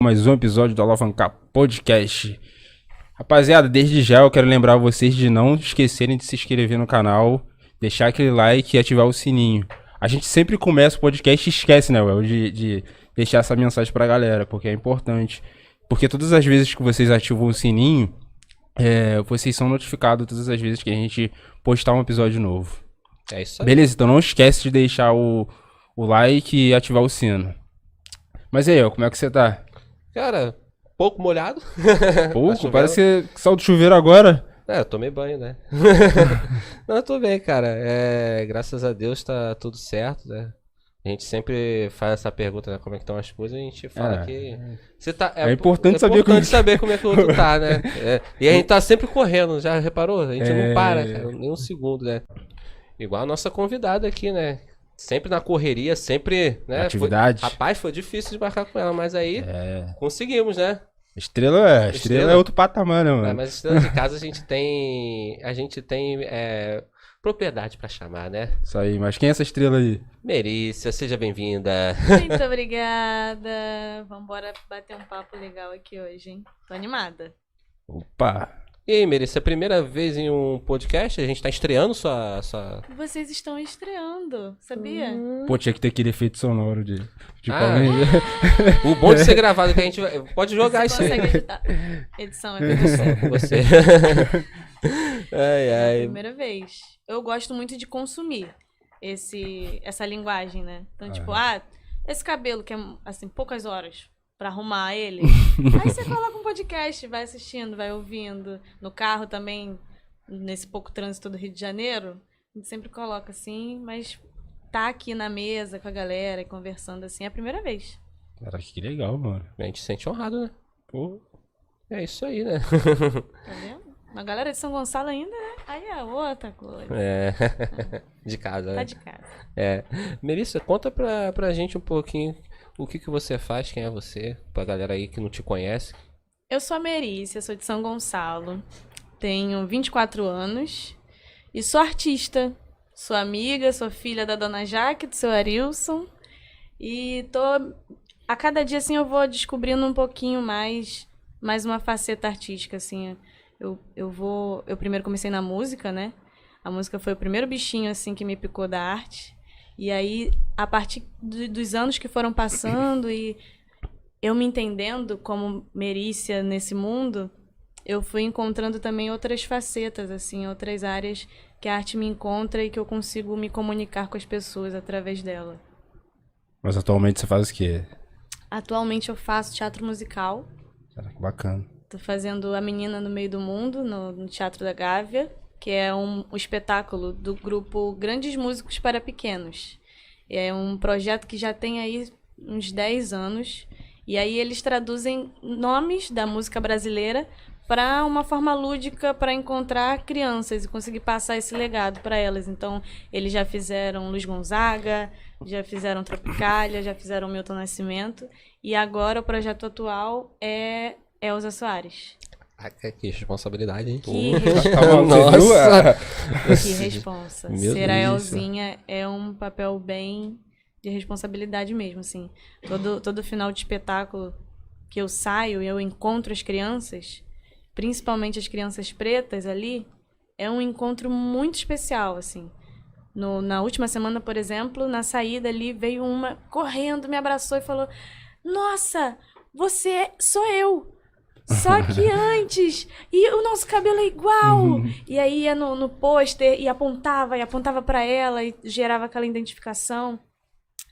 mais um episódio do Alavancar Podcast. Rapaziada, desde já eu quero lembrar vocês de não esquecerem de se inscrever no canal, deixar aquele like e ativar o sininho. A gente sempre começa o podcast e esquece, né, Well, de deixar essa mensagem pra galera, porque é importante. Porque todas as vezes que vocês ativam o sininho, vocês são notificados todas as vezes que a gente postar um episódio novo. É isso aí. Beleza, então não esquece de deixar o like e ativar o sino. Mas aí, como é que você tá? Cara, pouco molhado. Pouco? Parece que saiu do chuveiro agora. Eu tomei banho, né? Não, eu tô bem, cara. Graças a Deus tá tudo certo, né? A gente sempre faz essa pergunta, né? Como é que estão as coisas, a gente fala que... Você tá, é importante saber como é que o outro tá, né? E a gente tá sempre correndo, já reparou? A gente não para, cara, nem um segundo, né? Igual a nossa convidada aqui, né? Sempre na correria, sempre, né? Atividade. Rapaz, foi difícil de marcar com ela, mas aí conseguimos, né? Estrela é outro patamar, né, mano? Mas estrela de casa a gente tem propriedade pra chamar, né? Isso aí, mas quem é essa estrela aí? Merícia, seja bem-vinda. Muito obrigada. Vambora bater um papo legal aqui hoje, hein? Tô animada. Opa! E aí, Merícia, primeira vez em um podcast? A gente tá estreando sua... Vocês estão estreando, sabia? Pô, tinha que ter aquele efeito sonoro de O bom de ser gravado que a gente pode jogar isso aí. Você consegue editar. Edição é com você. É a primeira vez. Eu gosto muito de consumir essa linguagem, né? Então, tipo, esse cabelo que é, assim, poucas horas pra arrumar ele. Aí você coloca um podcast, vai assistindo, vai ouvindo. No carro também, nesse pouco trânsito do Rio de Janeiro, a gente sempre coloca assim, mas tá aqui na mesa com a galera e conversando assim é a primeira vez. Caraca, que legal, mano. A gente se sente honrado, né? Pô. É isso aí, né? Tá vendo? A galera de São Gonçalo ainda, né? Aí é outra coisa. De casa, né? Tá de casa. Merícia, conta pra gente um pouquinho o que você faz, quem é você, pra galera aí que não te conhece. Eu sou a Merícia, sou de São Gonçalo, tenho 24 anos e sou artista. Sou amiga, sou filha da dona Jaque, do seu Arilson. E a cada dia, assim, eu vou descobrindo um pouquinho mais uma faceta artística, assim. Eu primeiro comecei na música, né? A música foi o primeiro bichinho, assim, que me picou da arte. E aí, a partir dos anos que foram passando e eu me entendendo como Merícia nesse mundo, eu fui encontrando também outras facetas, assim, outras áreas que a arte me encontra e que eu consigo me comunicar com as pessoas através dela. Mas atualmente você faz o quê? Atualmente eu faço teatro musical. Caraca, bacana. Tô fazendo A Menina no Meio do Mundo, no Teatro da Gávea, que é um espetáculo do grupo Grandes Músicos para Pequenos. É um projeto que já tem aí uns 10 anos. E aí eles traduzem nomes da música brasileira para uma forma lúdica para encontrar crianças e conseguir passar esse legado para elas. Então, eles já fizeram Luiz Gonzaga, já fizeram Tropicália, já fizeram Milton Nascimento. E agora o projeto atual é Elza Soares. Que responsabilidade, hein? Nossa! Que responsa. Ser a Elzinha é um papel bem de responsabilidade mesmo, assim. Todo final de espetáculo que eu saio e eu encontro as crianças, principalmente as crianças pretas ali, é um encontro muito especial, assim. Na última semana, por exemplo, na saída ali, veio uma correndo, me abraçou e falou: "Nossa, sou eu! Só que antes, e o nosso cabelo é igual." E aí ia no pôster e apontava pra ela e gerava aquela identificação.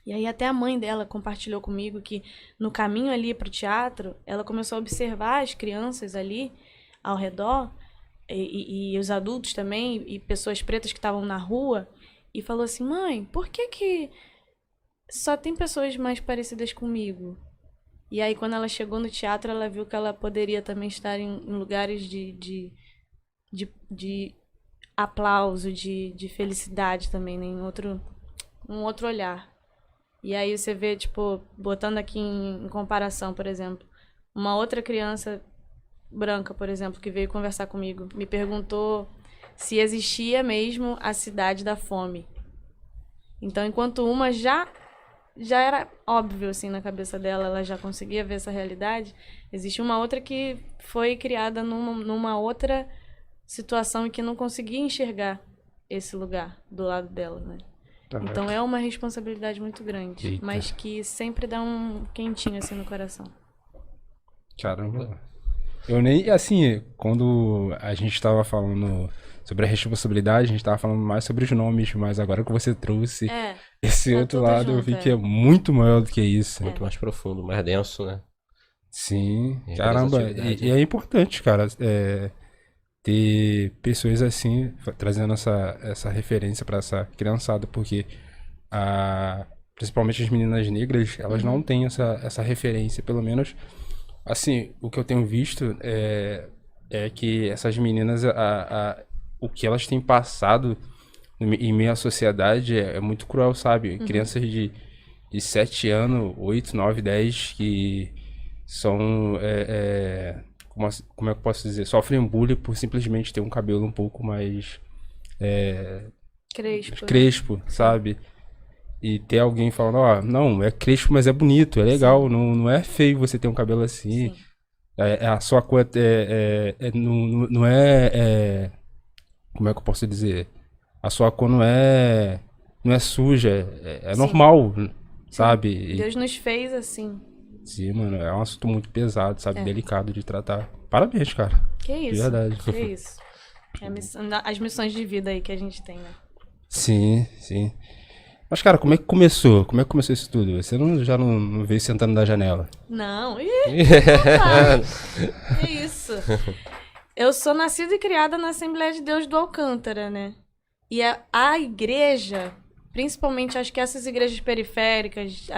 E aí até a mãe dela compartilhou comigo que no caminho ali pro teatro, ela começou a observar as crianças ali ao redor, e os adultos também, e pessoas pretas que estavam na rua, e falou assim: "Mãe, por que só tem pessoas mais parecidas comigo?" E aí, quando ela chegou no teatro, ela viu que ela poderia também estar em lugares de aplauso, de felicidade também, né? Um outro olhar. E aí você vê, tipo, botando aqui em comparação, por exemplo, uma outra criança branca, por exemplo, que veio conversar comigo, me perguntou se existia mesmo a cidade da fome. Então, enquanto uma já já era óbvio, assim, na cabeça dela, ela já conseguia ver essa realidade. Existe uma outra que foi criada numa outra situação e que não conseguia enxergar esse lugar do lado dela, né? Então é uma responsabilidade muito grande, Eita. mas que sempre dá um quentinho, assim, no coração. Caramba. Eu nem, assim, quando a gente tava falando sobre a responsabilidade, a gente tava falando mais sobre os nomes, mas agora que você trouxe esse tá outro tudo lado, eu junto, vi que é muito maior do que isso. Muito mais profundo, mais denso, né? Sim, caramba. E é importante, cara, ter pessoas assim, trazendo essa referência pra essa criançada, porque principalmente as meninas negras, elas não têm essa referência, pelo menos, assim, o que eu tenho visto é que essas meninas, o que elas têm passado em meio à sociedade é muito cruel, sabe? Crianças de 7 anos, 8, 9, 10, que são, como é que eu posso dizer? Sofrem bullying por simplesmente ter um cabelo um pouco mais crespo, sabe? E ter alguém falando, ó, não, é crespo, mas é bonito, é legal, não é feio você ter um cabelo assim. Sim. A sua cor não como é que eu posso dizer? A sua cor não é suja, é normal, sabe? Deus nos fez assim. Sim, mano, é um assunto muito pesado, sabe? Delicado de tratar. Parabéns, cara. Que isso? De verdade. Que isso? As missões de vida aí que a gente tem, né? Sim, sim. Mas, cara, como é que começou? Como é que começou isso tudo? Você já não veio sentando na janela? Não. Que isso? Eu sou nascida e criada na Assembleia de Deus do Alcântara, né? E a igreja, principalmente acho que essas igrejas periféricas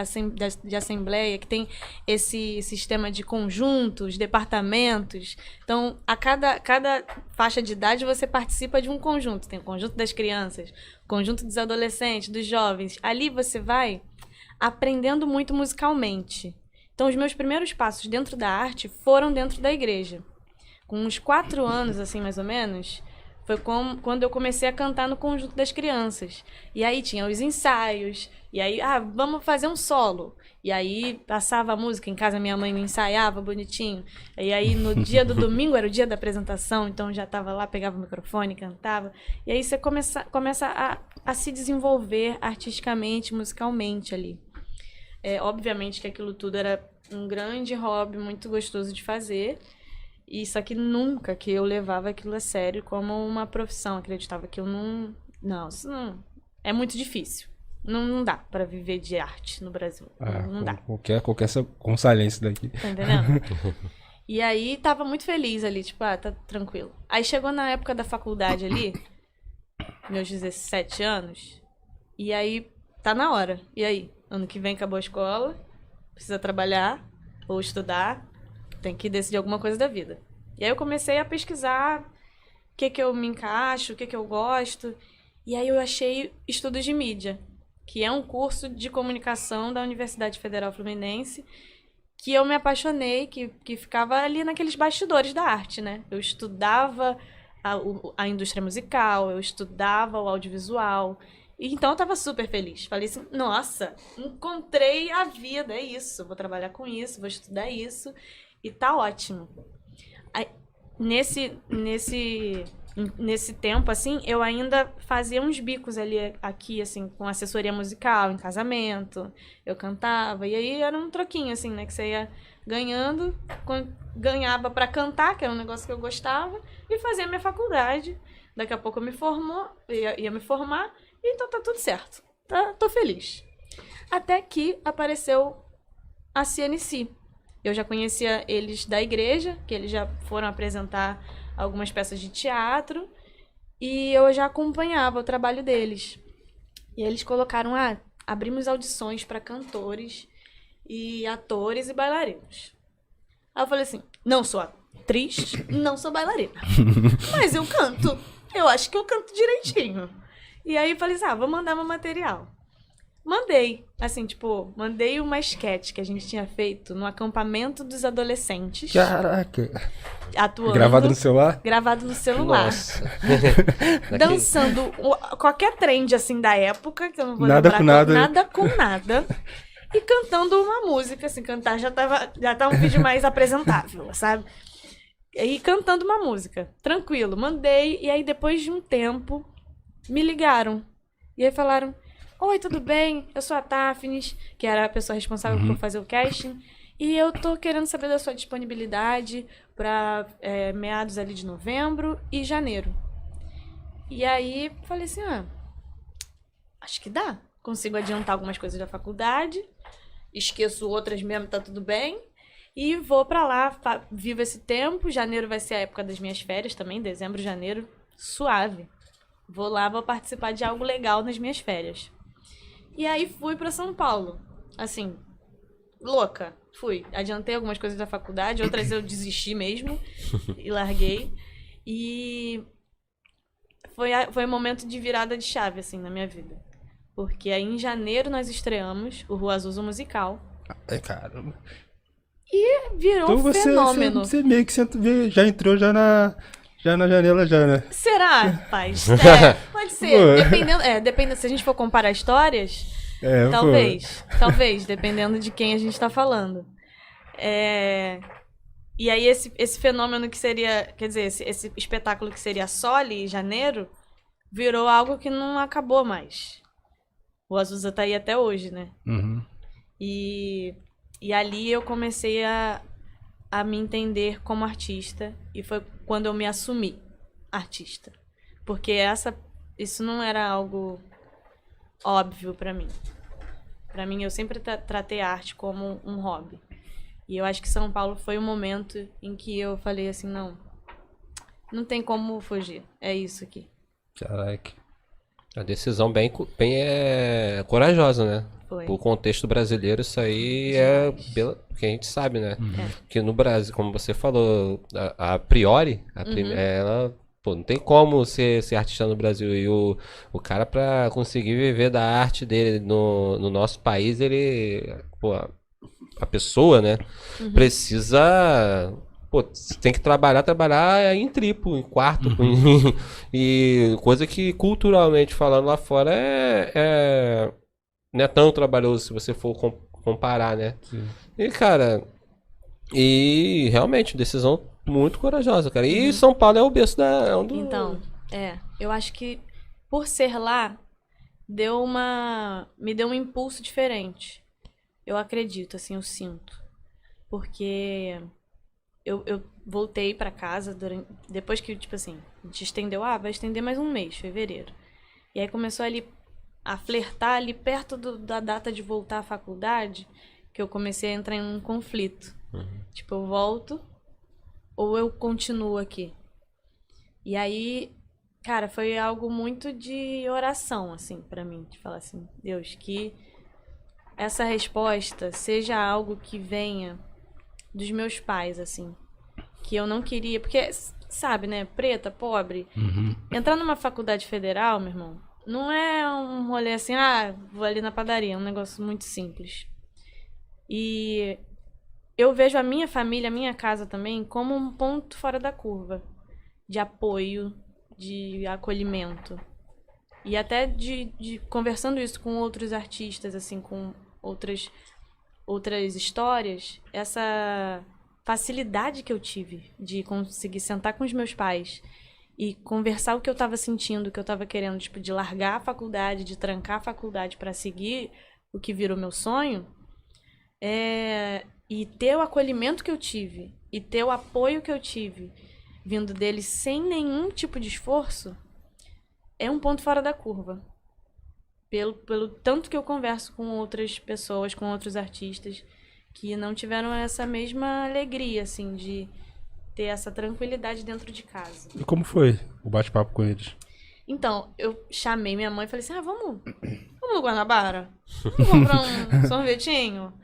de assembleia, que tem esse sistema de conjuntos, departamentos. Então, a cada faixa de idade você participa de um conjunto. Tem o conjunto das crianças, o conjunto dos adolescentes, dos jovens. Ali você vai aprendendo muito musicalmente. Então, os meus primeiros passos dentro da arte foram dentro da igreja. Com uns 4 anos, assim, mais ou menos, foi quando eu comecei a cantar no conjunto das crianças. E aí tinha os ensaios, e aí, vamos fazer um solo. E aí passava a música, em casa minha mãe me ensaiava bonitinho. E aí no dia do domingo era o dia da apresentação, então já estava lá, pegava o microfone, cantava. E aí você começa a se desenvolver artisticamente, musicalmente ali. Obviamente que aquilo tudo era um grande hobby, muito gostoso de fazer. E só que nunca que eu levava aquilo a sério como uma profissão. Acreditava que eu não... Não, isso não... É muito difícil. Não dá pra viver de arte no Brasil. Não dá. Qualquer consalência daqui. Tá entendendo? E aí tava muito feliz ali, tipo, tá tranquilo. Aí chegou na época da faculdade ali, meus 17 anos, e aí tá na hora. E aí? Ano que vem acabou a escola, precisa trabalhar ou estudar. Tem que decidir alguma coisa da vida. E aí eu comecei a pesquisar o que eu me encaixo, o que eu gosto. E aí eu achei estudos de mídia, que é um curso de comunicação da Universidade Federal Fluminense, que eu me apaixonei, que ficava ali naqueles bastidores da arte, né? Eu estudava a indústria musical, eu estudava o audiovisual. E então eu tava super feliz. Falei assim, nossa, encontrei a vida, é isso. Vou trabalhar com isso, vou estudar isso. E tá ótimo. Aí, nesse tempo, assim, eu ainda fazia uns bicos ali, aqui, assim, com assessoria musical, em casamento. Eu cantava. E aí era um troquinho, assim, né? Que você ia ganhando, ganhava pra cantar, que era um negócio que eu gostava, e fazia minha faculdade. Daqui a pouco eu ia me formar, e então tá tudo certo. Tô feliz. Até que apareceu a CNC. Eu já conhecia eles da igreja, que eles já foram apresentar algumas peças de teatro, e eu já acompanhava o trabalho deles. E eles colocaram, abrimos audições para cantores e atores e bailarinos. Aí eu falei assim, não sou atriz, não sou bailarina, mas eu canto. Eu acho que eu canto direitinho. E aí eu falei assim, vou mandar meu material. Mandei, assim, tipo, mandei uma esquete que a gente tinha feito no acampamento dos adolescentes. Caraca! Atuando. Gravado no celular? Gravado no celular. Nossa. Dançando qualquer trend, assim, da época, que eu não vou Nada lembrar. com nada. Nada com nada. e cantando uma música, assim, cantar já tá um vídeo mais apresentável, sabe? E cantando uma música, tranquilo, mandei, e aí depois de um tempo, me ligaram. E aí falaram, oi, tudo bem? Eu sou a Tafnis, que era a pessoa responsável por fazer o casting, e eu tô querendo saber da sua disponibilidade pra meados ali de novembro e janeiro. E aí, falei assim, acho que dá. Consigo adiantar algumas coisas da faculdade, esqueço outras mesmo, tá tudo bem. E vou pra lá, vivo esse tempo. Janeiro vai ser a época das minhas férias também, dezembro, janeiro, suave. Vou lá, vou participar de algo legal nas minhas férias. E aí fui pra São Paulo, assim, louca. Fui, adiantei algumas coisas da faculdade, outras eu desisti mesmo e larguei. E foi um momento de virada de chave, assim, na minha vida. Porque aí em janeiro nós estreamos o Rua Azusa musical. Ai, caramba. E virou um fenômeno. Você meio que já entrou já na janela já, né? Será, rapaz? Pode ser. Dependendo, se a gente for comparar histórias, talvez, dependendo de quem a gente tá falando. E aí esse fenômeno que seria, quer dizer, esse espetáculo que seria Soli em janeiro, virou algo que não acabou mais. O Azusa tá aí até hoje, né? Uhum. E ali eu comecei a me entender como artista. E foi quando eu me assumi artista. Porque isso não era algo óbvio pra mim. Pra mim, eu sempre tratei a arte como um hobby. E eu acho que São Paulo foi um momento em que eu falei assim, não tem como fugir. É isso aqui. Caraca. A decisão bem corajosa, né? Foi. O contexto brasileiro, isso aí é que a gente sabe, né? Que no Brasil, como você falou, a priori, ela, não tem como ser artista no Brasil. E o cara, pra conseguir viver da arte dele no nosso país, a pessoa, né? Precisa... tem que trabalhar em triplo, em quarto, e coisa que culturalmente falando lá fora não é tão trabalhoso se você for comparar, né? Sim. E, cara, realmente, decisão muito corajosa, cara. E São Paulo é o berço Então, eu acho que por ser lá, me deu um impulso diferente. Eu acredito, assim, eu sinto. Porque eu voltei pra casa depois que, tipo assim, a gente estendeu, vai estender mais um mês, fevereiro. E aí começou ali a flertar ali perto da data de voltar à faculdade, que eu comecei a entrar em um conflito. Tipo, eu volto ou eu continuo aqui? E aí, cara, foi algo muito de oração, assim, pra mim. De falar assim, Deus, que essa resposta seja algo que venha dos meus pais, assim. Que eu não queria, porque, sabe, né, preta, pobre. Entrar numa faculdade federal, meu irmão, não é um rolê assim, vou ali na padaria, é um negócio muito simples. E eu vejo a minha família, a minha casa também, como um ponto fora da curva. De apoio, de acolhimento. E até de conversando isso com outros artistas, assim, com outras histórias, essa facilidade que eu tive de conseguir sentar com os meus pais e conversar o que eu estava sentindo, o que eu estava querendo, tipo, de largar a faculdade, de trancar a faculdade para seguir o que virou meu sonho, e ter o acolhimento que eu tive, e ter o apoio que eu tive, vindo deles sem nenhum tipo de esforço, é um ponto fora da curva. Pelo tanto que eu converso com outras pessoas, com outros artistas, que não tiveram essa mesma alegria, assim, de ter essa tranquilidade dentro de casa. E como foi o bate-papo com eles? Então, eu chamei minha mãe e falei assim, vamos no Guanabara? Vamos comprar um sorvetinho?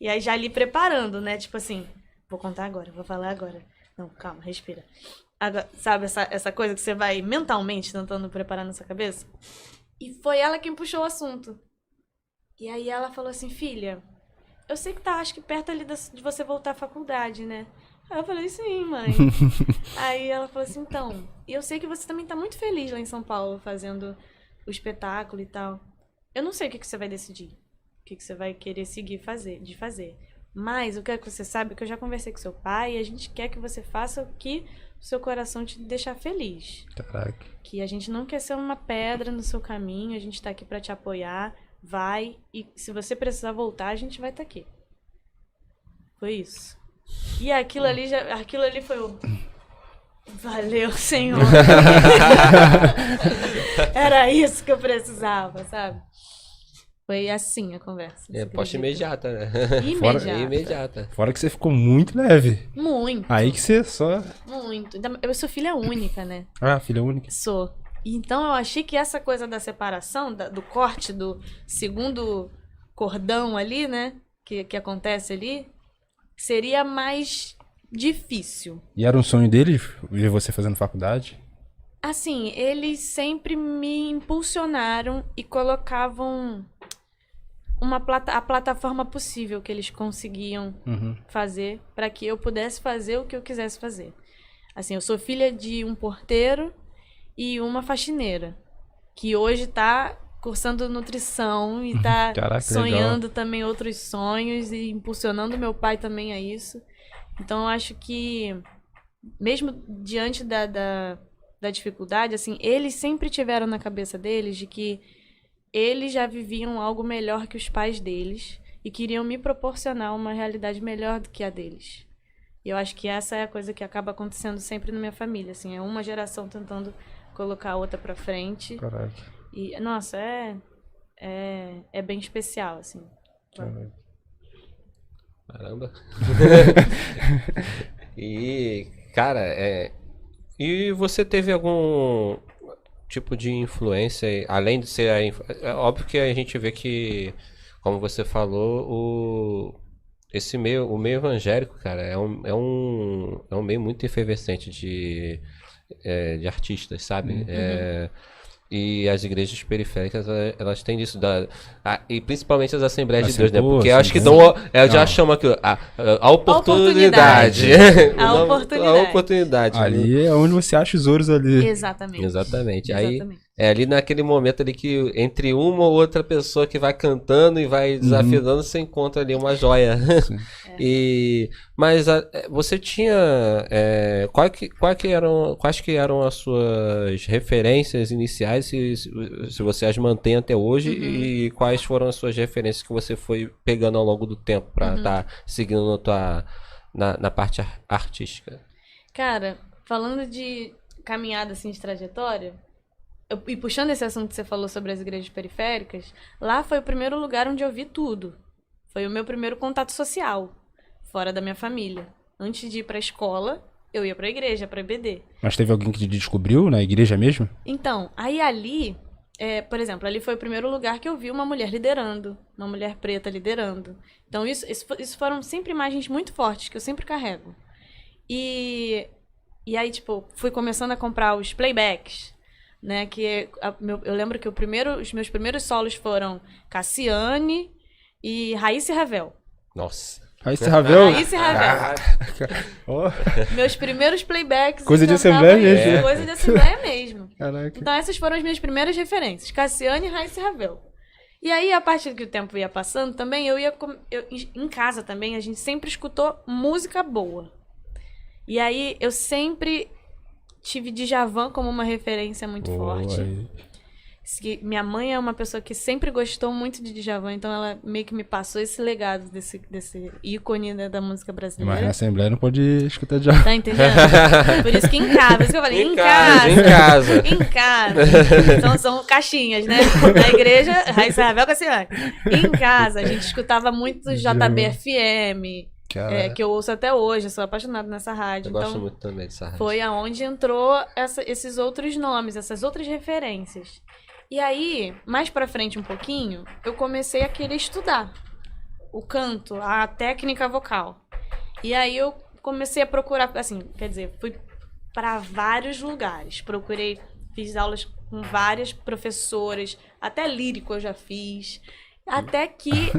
E aí já ali preparando, né? Tipo assim, vou contar agora, vou falar agora. Não, calma, respira. Agora, sabe essa coisa que você vai mentalmente tentando preparar na sua cabeça? E foi ela quem puxou o assunto. E aí ela falou assim, filha, eu sei que tá, acho que perto ali de você voltar à faculdade, né? Aí eu falei, sim, mãe. Aí ela falou assim, então, e eu sei que você também tá muito feliz lá em São Paulo, fazendo o espetáculo e tal. Eu não sei o que você vai decidir. que você vai querer seguir de fazer. Mas eu quero que você saiba que eu já conversei com seu pai e a gente quer que você faça o que o seu coração te deixar feliz. Caraca. Que a gente não quer ser uma pedra no seu caminho, a gente tá aqui pra te apoiar, vai, e se você precisar voltar, a gente vai estar aqui. Foi isso. E aquilo ali foi o... Valeu, Senhor. Era isso que eu precisava, sabe? Foi assim a conversa. Resposta imediata, né? Imediata. Fora que você ficou muito leve. Muito. Aí que você só... Muito. Eu sou filha única, né? Ah, filha única. Sou. Então eu achei que essa coisa da separação, do corte do segundo cordão ali, né? Que acontece ali, seria mais difícil. E era um sonho dele ver você fazendo faculdade? Assim, eles sempre me impulsionaram e colocavam a plataforma possível que eles conseguiam fazer para que eu pudesse fazer o que eu quisesse fazer. Assim, eu sou filha de um porteiro e uma faxineira, que hoje tá cursando nutrição e tá sonhando legal. Também outros sonhos e impulsionando meu pai também a isso. Então eu acho que, mesmo diante da dificuldade, assim, eles sempre tiveram na cabeça deles de que eles já viviam algo melhor que os pais deles e queriam me proporcionar uma realidade melhor do que a deles. E eu acho que essa é a coisa que acaba acontecendo sempre na minha família, assim, é uma geração tentando colocar a outra pra frente. Caraca. E, nossa, é bem especial, assim. Caramba. E, cara, e você teve algum tipo de influência, além de ser é óbvio que a gente vê que, como você falou, o meio evangélico, cara, é um meio muito efervescente de artistas, sabe? E as igrejas periféricas, elas têm isso, e principalmente as Assembleias de Deus, né? Porque eu acho que eu já chamo aquilo a oportunidade. A oportunidade. Ali é onde você acha os ouros ali. Exatamente. Aí é ali naquele momento ali que entre uma ou outra pessoa que vai cantando e vai desafinando, você encontra ali uma joia. Mas você tinha quais que eram as suas referências iniciais, se você as mantém até hoje, e quais foram as suas referências que você foi pegando ao longo do tempo para estar seguindo na parte artística? Cara, falando de caminhada assim, de trajetória, e puxando esse assunto que você falou sobre as igrejas periféricas, lá foi o primeiro lugar onde eu vi tudo. Foi o meu primeiro contato social, fora da minha família. Antes de ir pra escola, eu ia pra igreja, pra EBD. Mas teve alguém que te descobriu na igreja mesmo? Então, aí ali, por exemplo, ali foi o primeiro lugar que eu vi uma mulher liderando, uma mulher preta liderando. Então isso foram sempre imagens muito fortes que eu sempre carrego. E aí, tipo, fui começando a comprar os playbacks, né? Eu lembro que os meus primeiros solos foram Cassiane e Raíssa e Ravel. Nossa. Raíssa e Ravel? Raíssa e Ravel. Meus primeiros playbacks. Coisa de Assembleia mesmo. Coisa de Assembleia mesmo. Caraca. Então essas foram as minhas primeiras referências. Cassiane, Raíssa e Ravel. E aí, a partir que o tempo ia passando, também em casa também, a gente sempre escutou música boa. E aí, eu sempre tive Djavan como uma referência muito forte. Minha mãe é uma pessoa que sempre gostou muito de Djavan, então ela meio que me passou esse legado desse ícone, né, da música brasileira. Mas na Assembleia não pode escutar Djavan. Tá entendendo? Por isso que em casa, por isso que eu falei, em casa. Então são caixinhas, né? Na igreja, Raíssa Ravel, Cassiane. Em casa, a gente escutava muito JBFM, que eu ouço até hoje, eu sou apaixonada nessa rádio. Eu gosto muito também dessa rádio. Foi aonde entrou esses outros nomes, essas outras referências. E aí, mais pra frente um pouquinho, eu comecei a querer estudar o canto, a técnica vocal. E aí eu comecei a procurar, assim, quer dizer, fui para vários lugares. Fiz aulas com várias professoras, até lírico eu já fiz. Até que,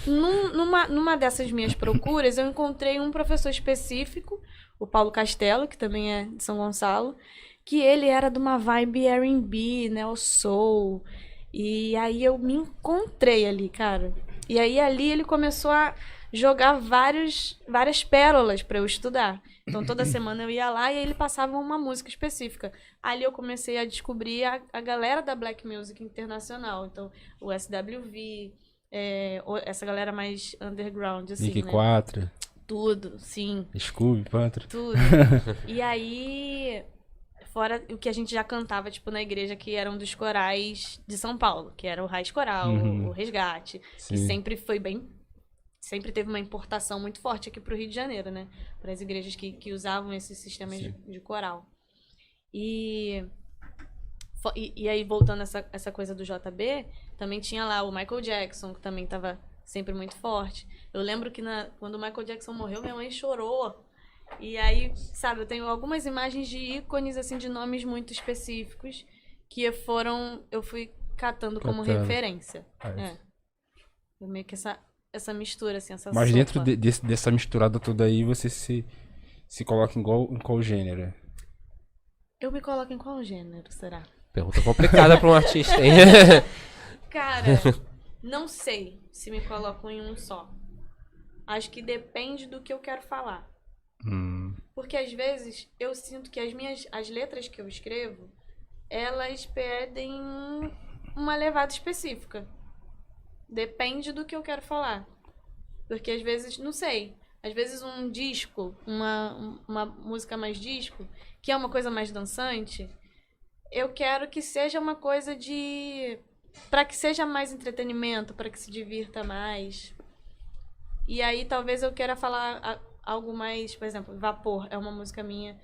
numa dessas minhas procuras, eu encontrei um professor específico, o Paulo Castelo, que também é de São Gonçalo, que ele era de uma vibe R&B, né, o soul. E aí eu me encontrei ali, cara. E aí ali ele começou a jogar várias pérolas para eu estudar. Então toda semana eu ia lá e aí ele passava uma música específica. Ali eu comecei a descobrir a galera da Black Music internacional. Então o SWV, essa galera mais underground, assim, Nick né? 4. Tudo, sim. Scooby, Panther. Tudo. E aí, fora o que a gente já cantava, tipo, na igreja, que eram dos corais de São Paulo, que era o Raiz Coral, o Resgate, Sim. que sempre foi sempre teve uma importação muito forte aqui pro Rio de Janeiro, né? Para as igrejas que usavam esses sistemas de coral. E aí, voltando essa coisa do JB, também tinha lá o Michael Jackson, que também tava sempre muito forte. Eu lembro que quando o Michael Jackson morreu, minha mãe chorou. E aí, sabe, eu tenho algumas imagens de ícones, assim, de nomes muito específicos, que eu fui catando como referência. Eu meio que essa mistura, assim, essa Mas sopa. dentro dessa misturada toda aí, você se coloca em qual gênero? Eu me coloco em qual gênero, será? Pergunta complicada pra um artista, hein? Cara, não sei se me coloco em um só. Acho que depende do que eu quero falar. Porque às vezes eu sinto que as letras que eu escrevo, elas pedem uma levada específica. Depende do que eu quero falar. Porque às vezes, não sei, às vezes um disco, uma música mais disco, que é uma coisa mais dançante, eu quero que seja uma coisa para que seja mais entretenimento, para que se divirta mais. E aí talvez eu queira falar algo mais, por exemplo, Vapor é uma música minha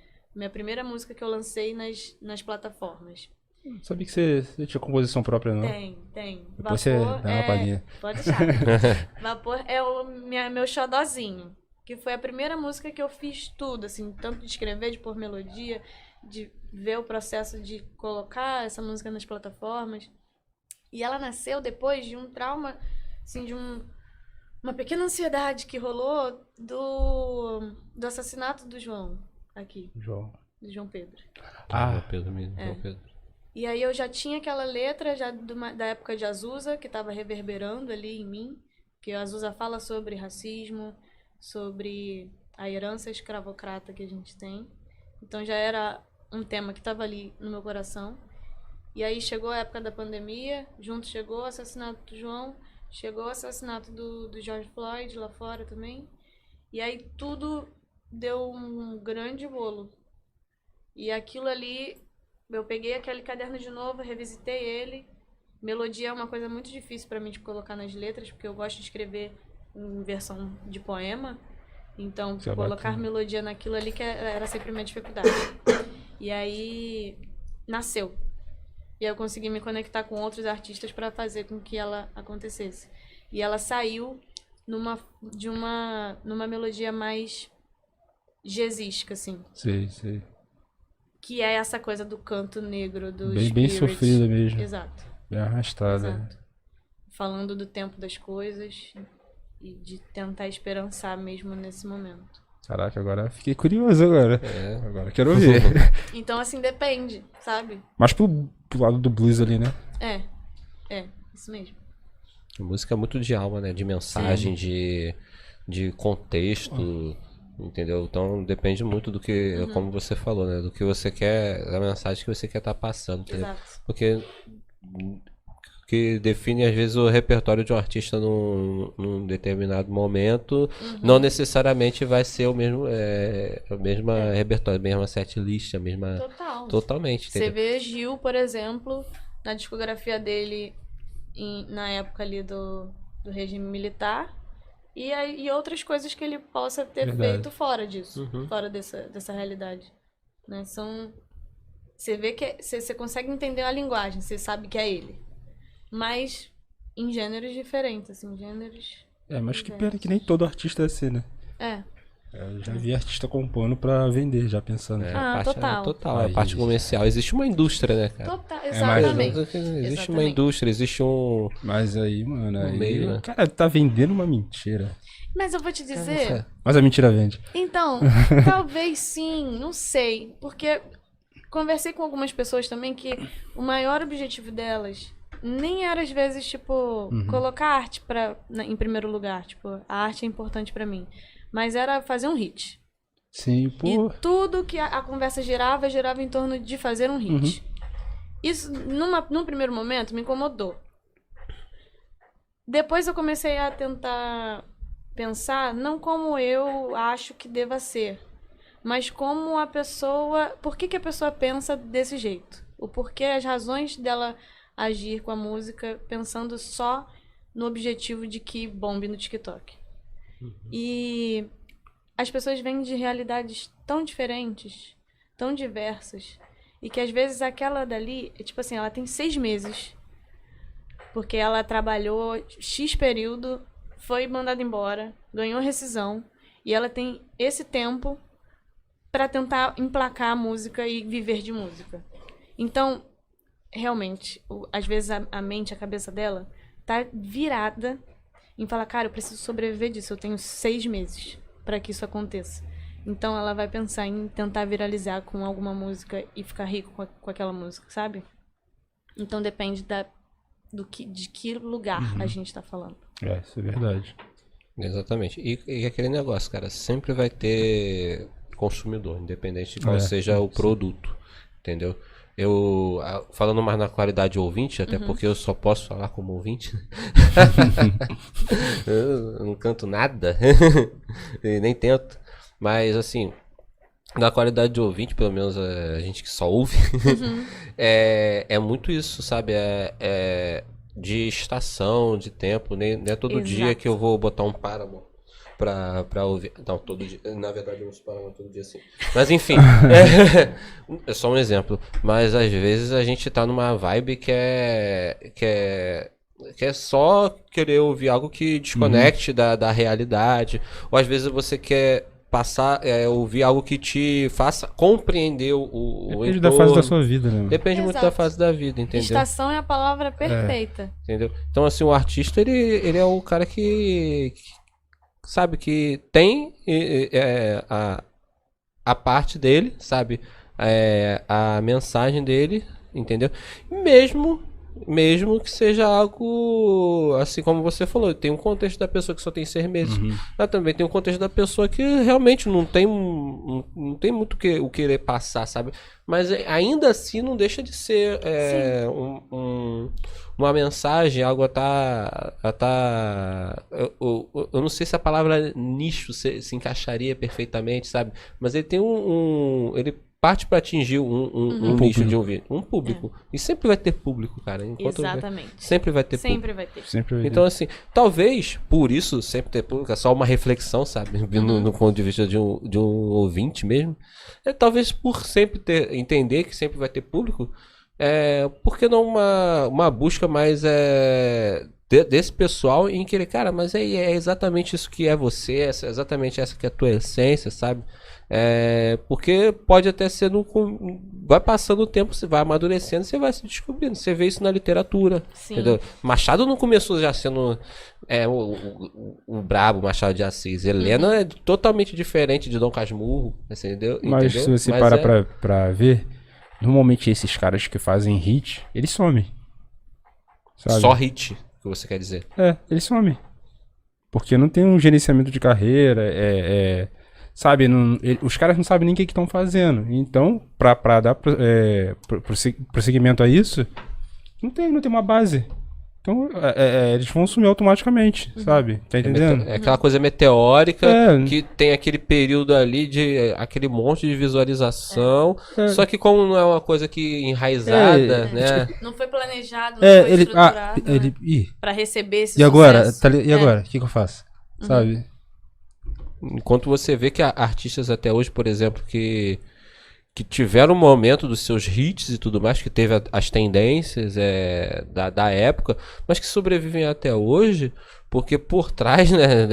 primeira música que eu lancei nas plataformas. Não sabia que você tinha composição própria, não? Tem. Depois você dá uma palhinha. Pode deixar. Vapor é meu xodozinho, que foi a primeira música que eu fiz tudo, assim, tanto de escrever, de pôr melodia, de ver o processo de colocar essa música nas plataformas. E ela nasceu depois de um trauma, assim, de uma pequena ansiedade que rolou do assassinato do João, aqui. Do João Pedro. João Pedro. E aí eu já tinha aquela letra já da época de Azusa, que estava reverberando ali em mim, que a Azusa fala sobre racismo, sobre a herança escravocrata que a gente tem. Então já era um tema que estava ali no meu coração. E aí chegou a época da pandemia, junto chegou o assassinato do João, chegou o assassinato do George Floyd lá fora também. E aí tudo deu um grande bolo. E aquilo ali, eu peguei aquele caderno de novo, revisitei ele. Melodia é uma coisa muito difícil para mim de colocar nas letras, porque eu gosto de escrever em versão de poema. Então, colocar melodia naquilo ali que era sempre minha dificuldade. E aí, nasceu. E aí eu consegui me conectar com outros artistas para fazer com que ela acontecesse. E ela saiu numa melodia mais jazzística, assim. Sei. Que é essa coisa do canto negro, do bem sofrida mesmo. Exato. Bem arrastada. Exato. Falando do tempo das coisas e de tentar esperançar mesmo nesse momento. Caraca, agora fiquei curioso agora. Agora quero ouvir. Então, assim, depende, sabe? Mas pro lado do blues ali, né? Isso mesmo. A música é muito de alma, né? De mensagem, de contexto, entendeu? Então depende muito do que, como você falou, né? Do que você quer, da mensagem que você quer estar passando, entendeu? Exato. Porque que define às vezes o repertório de um artista num determinado momento, não necessariamente vai ser o mesmo repertório, a mesma setlist, a mesma... Totalmente. Você vê Gil, por exemplo, na discografia dele na época ali do regime militar e outras coisas que ele possa ter feito fora disso, fora dessa realidade, né? Você vê que você consegue entender a linguagem, você sabe que é ele. Mas em gêneros diferentes, assim, mas que pena que nem todo artista é assim, né? Eu já vi artista compondo pra vender, já pensando. Total. A parte comercial. Existe uma indústria, né, cara? Total, exatamente. Existe uma indústria, existe um... Mas aí, mano, meio, né? Cara, tá vendendo uma mentira. Mas eu vou te dizer... Mas a mentira vende. Então, talvez sim, não sei. Porque conversei com algumas pessoas também que o maior objetivo delas nem era, às vezes, tipo, colocar arte em primeiro lugar. Tipo, a arte é importante pra mim. Mas era fazer um hit. Sim, pô. E tudo que a conversa girava em torno de fazer um hit. Isso, num primeiro momento, me incomodou. Depois eu comecei a tentar pensar, não como eu acho que deva ser, mas como a pessoa... Por que a pessoa pensa desse jeito? O porquê, as razões dela agir com a música pensando só no objetivo de que bombe no TikTok. E as pessoas vêm de realidades tão diferentes, tão diversas, e que às vezes aquela dali, tipo assim, ela tem 6 meses, porque ela trabalhou X período, foi mandada embora, ganhou rescisão, e ela tem esse tempo para tentar emplacar a música e viver de música. Então, realmente, às vezes a mente, a cabeça dela tá virada em falar, cara, eu preciso sobreviver disso, eu tenho 6 meses para que isso aconteça. Então ela vai pensar em tentar viralizar com alguma música e ficar rico com aquela música, sabe? Então depende de que lugar a gente tá falando. Isso é verdade. Exatamente. E aquele negócio, cara, sempre vai ter consumidor, independente de qual seja o produto, entendeu? Eu, falando mais na qualidade de ouvinte, até porque eu só posso falar como ouvinte, eu não canto nada, e nem tento, mas assim, na qualidade de ouvinte, pelo menos a gente que só ouve, é muito isso, sabe? De estação, de tempo, nem é todo dia que eu vou botar um Paramore pra ouvir. Não, todo dia. Na verdade, eu uso Paramore todo dia assim. Mas enfim, é só um exemplo. Mas às vezes a gente tá numa vibe que é só querer ouvir algo que desconecte da realidade. Ou às vezes você quer ouvir algo que te faça compreender o Depende da fase da sua vida, né? Depende muito da fase da vida, entendeu? Estação é a palavra perfeita. Entendeu? Então, assim, o artista, ele é o cara que sabe, que tem a parte dele, sabe? A mensagem dele, entendeu? Mesmo que seja algo, assim como você falou, tem um contexto da pessoa que só tem 6 meses. Mas também tem um contexto da pessoa que realmente não tem muito o querer passar, sabe? Mas ainda assim não deixa de ser uma mensagem, algo a tá... Eu não sei se a palavra nicho se encaixaria perfeitamente, sabe? Mas ele tem ele parte para atingir um nicho de ouvir, um público. E sempre vai ter público, cara. Exatamente. Sempre vai ter sempre público. Vai ter. Então, assim, talvez, por isso, sempre ter público, é só uma reflexão, sabe? Vindo no ponto de vista de um ouvinte mesmo. Talvez por sempre entender que sempre vai ter público, por que não uma busca mais desse pessoal em querer, cara, mas é exatamente isso que é você, é exatamente essa que é a tua essência, sabe? Porque pode até ser vai passando o tempo, você vai amadurecendo, você vai se descobrindo. Você vê isso na literatura, entendeu? Machado não começou já sendo o brabo Machado de Assis. Helena é totalmente diferente de Dom Casmurro, entendeu? Mas se você parar pra ver, normalmente esses caras que fazem hit, eles somem, sabe? Só hit, que você quer dizer? Eles somem. Porque não tem um gerenciamento de carreira, sabe, os caras não sabem nem o que estão fazendo. Então, pra dar prosseguimento a isso, não tem uma base. Então, eles vão sumir automaticamente, sabe? Tá entendendo? É aquela coisa meteórica que tem aquele período ali de aquele monte de visualização. Só que como não é uma coisa que enraizada, né? Não foi planejado, não foi estruturado pra receber esse sucesso. E agora? O que eu faço? Sabe? Enquanto você vê que há artistas até hoje, por exemplo, que tiveram um momento dos seus hits e tudo mais, que teve as tendências da época, mas que sobrevivem até hoje, porque por trás, né,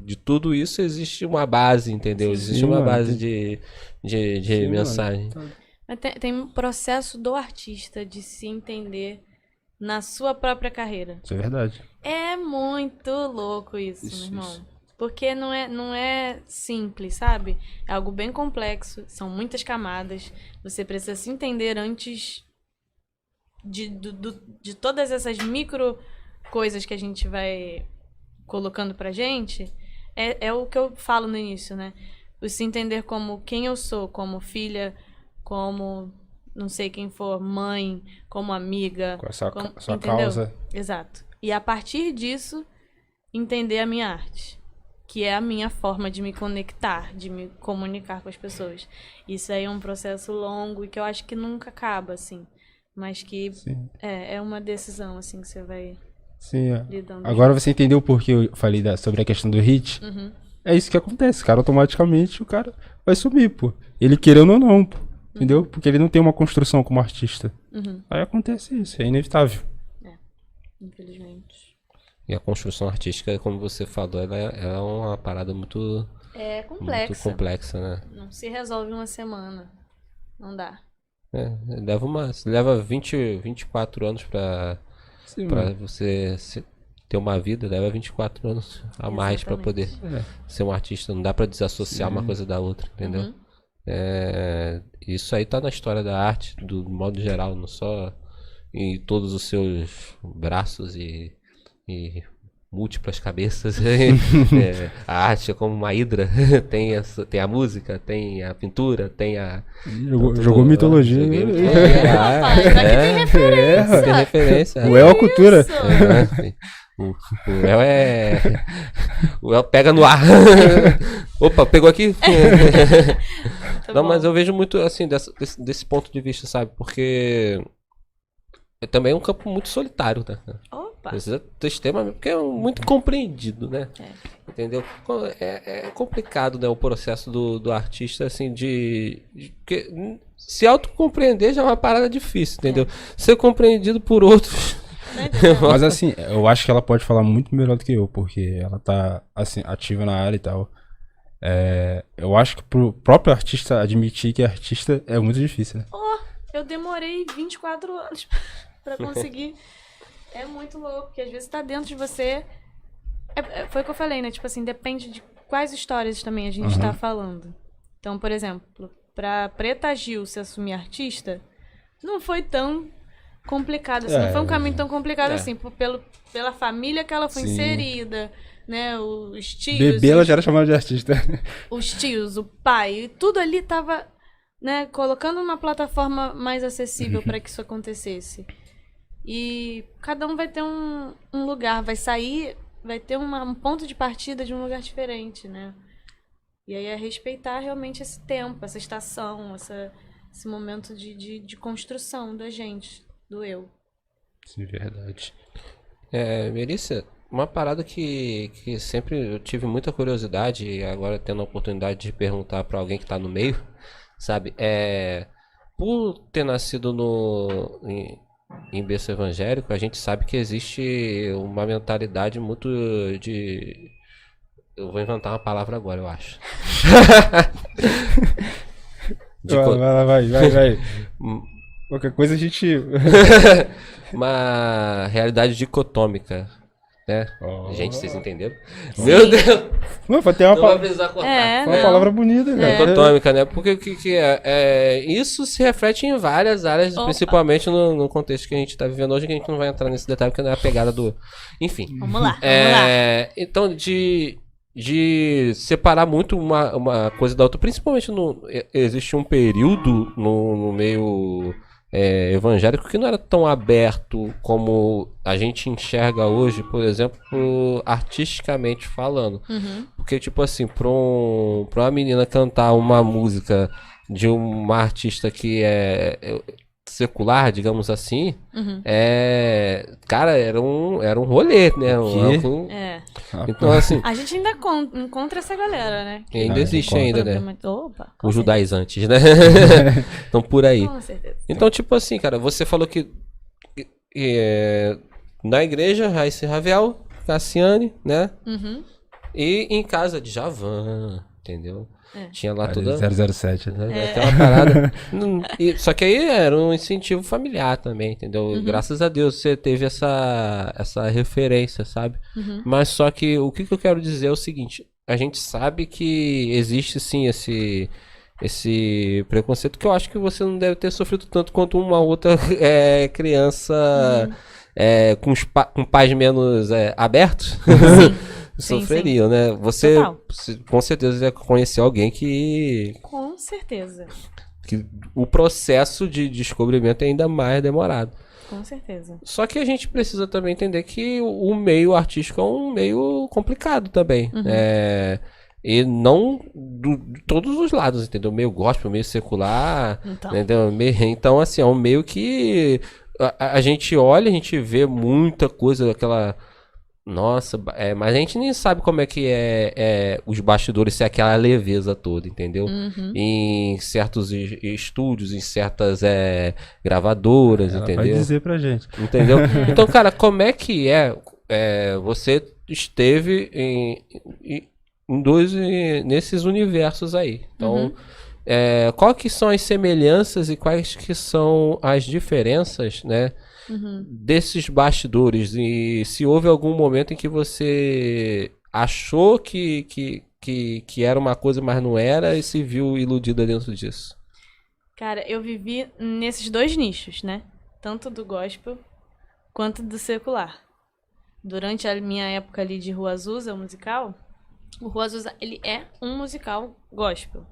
de tudo isso existe uma base, entendeu? Existe uma base de mensagem. Mas tem um processo do artista de se entender na sua própria carreira. Isso é verdade. É muito louco isso, meu irmão. Porque não é simples, sabe? É algo bem complexo, são muitas camadas. Você precisa se entender antes de todas essas micro coisas que a gente vai colocando pra gente, é o que eu falo no início, né? O se entender como quem eu sou, como filha, como não sei quem for, mãe, como amiga. Com a sua entendeu? causa. Exato. E a partir disso, entender a minha arte. Que é a minha forma de me conectar, de me comunicar com as pessoas. Isso aí é um processo longo e que eu acho que nunca acaba, assim. Mas que é uma decisão, assim, que você vai lidando. Agora você entendeu por que eu falei sobre a questão do hit? É isso que acontece, cara. Automaticamente o cara vai sumir, pô. Ele querendo ou não, pô. Entendeu? Porque ele não tem uma construção como artista. Aí acontece isso, é inevitável. Infelizmente. E a construção artística, como você falou, ela é uma parada muito complexa, né? Não se resolve em uma semana. Não dá. Leva 24 anos pra você ter uma vida, leva 24 anos a mais pra poder ser um artista. Não dá pra desassociar uma coisa da outra, entendeu? Isso aí tá na história da arte, do modo geral, não só em todos os seus braços e múltiplas cabeças. A arte é como uma hidra. Tem a música, tem a pintura, tem a... Jogou mitologia. Tem referência. Tem referência. O El Cultura. O El O El pega no ar. Opa, pegou aqui? Não, mas eu vejo muito assim, desse ponto de vista, sabe? Porque também é um campo muito solitário, né? Precisa ter extremamente, porque é muito compreendido, né? Entendeu? É complicado, né, o processo do artista, assim, porque se autocompreender já é uma parada difícil, entendeu? Ser compreendido por outros... Mas assim, eu acho que ela pode falar muito melhor do que eu, porque ela tá, assim, ativa na área e tal. Eu acho que pro próprio artista admitir que é artista é muito difícil, né? Eu demorei 24 anos pra conseguir... É muito louco, porque às vezes tá dentro de você. Foi o que eu falei, né? Tipo assim, depende de quais histórias também a gente tá falando. Então, por exemplo, pra Preta Gil se assumir artista, não foi tão complicado assim. Não foi um caminho tão complicado assim, pela família que ela foi inserida, né? Os tios. Bebê, ela já era chamada de artista. Os tios, o pai, tudo ali tava, né, colocando uma plataforma mais acessível para que isso acontecesse. E cada um vai ter um lugar, vai ter um ponto de partida de um lugar diferente, né? E aí é respeitar realmente esse tempo, essa estação, esse momento de construção da gente, do eu. Sim, verdade. Melissa, uma parada que sempre eu tive muita curiosidade e agora tendo a oportunidade de perguntar para alguém que tá no meio, sabe? Por ter nascido em berço evangélico, a gente sabe que existe uma mentalidade muito de... Eu vou inventar uma palavra agora, eu acho. Vai. Qualquer coisa a gente... Uma realidade dicotômica, né? Gente, vocês entenderam? Sim. Meu Deus! Não, foi até uma, Não vai precisar cortar. uma palavra bonita, cara. Dicotômica, né? Porque o que é? Isso se reflete em várias áreas, principalmente no contexto que a gente tá vivendo hoje, que a gente não vai entrar nesse detalhe, porque não é a pegada do... Enfim. Vamos lá. Então, de separar muito uma coisa da outra, principalmente existe um período no meio evangélico que não era tão aberto como a gente enxerga hoje, por exemplo, artisticamente falando. Porque, tipo assim, pra uma menina cantar uma música de uma artista que é secular, digamos assim, cara, era um rolê, né? Então, assim... A gente ainda encontra essa galera, né? Ainda existe ainda, né? Opa, os judaizantes, né? Estão por aí. Com certeza. Então, tipo assim, cara, você falou que na igreja, Raíssa e Ravel, Cassiane, né? E em casa de Javan, entendeu? Tinha lá toda... 007, né? Aquela parada. Só que aí era um incentivo familiar também, entendeu? Graças a Deus você teve essa referência, sabe? Mas só que o que eu quero dizer é o seguinte: a gente sabe que existe sim esse preconceito, que eu acho que você não deve ter sofrido tanto quanto uma outra criança com pais menos abertos sofreriam, né? Você com certeza já conheceu alguém que... Com certeza. Que o processo de descobrimento é ainda mais demorado. Com certeza. Só que a gente precisa também entender que o meio artístico é um meio complicado também. E não de todos os lados, entendeu? Meio gospel, meio secular, entendeu? Então, assim, é um meio que a gente olha, a gente vê muita coisa, aquela... Nossa, mas a gente nem sabe como é que é os bastidores, se é aquela leveza toda, entendeu? Em certos estúdios, em certas gravadoras, Ela entendeu? vai dizer pra gente. Entendeu? Então, cara, como é que você esteve nesses universos aí? Então, qual que são as semelhanças e quais que são as diferenças, né? Desses bastidores, e se houve algum momento em que você achou que era uma coisa, mas não era, e se viu iludida dentro disso? Cara, eu vivi nesses dois nichos, né? Tanto do gospel quanto do secular. Durante a minha época ali de Rua Azusa, o musical, o Rua Azusa, ele é um musical gospel.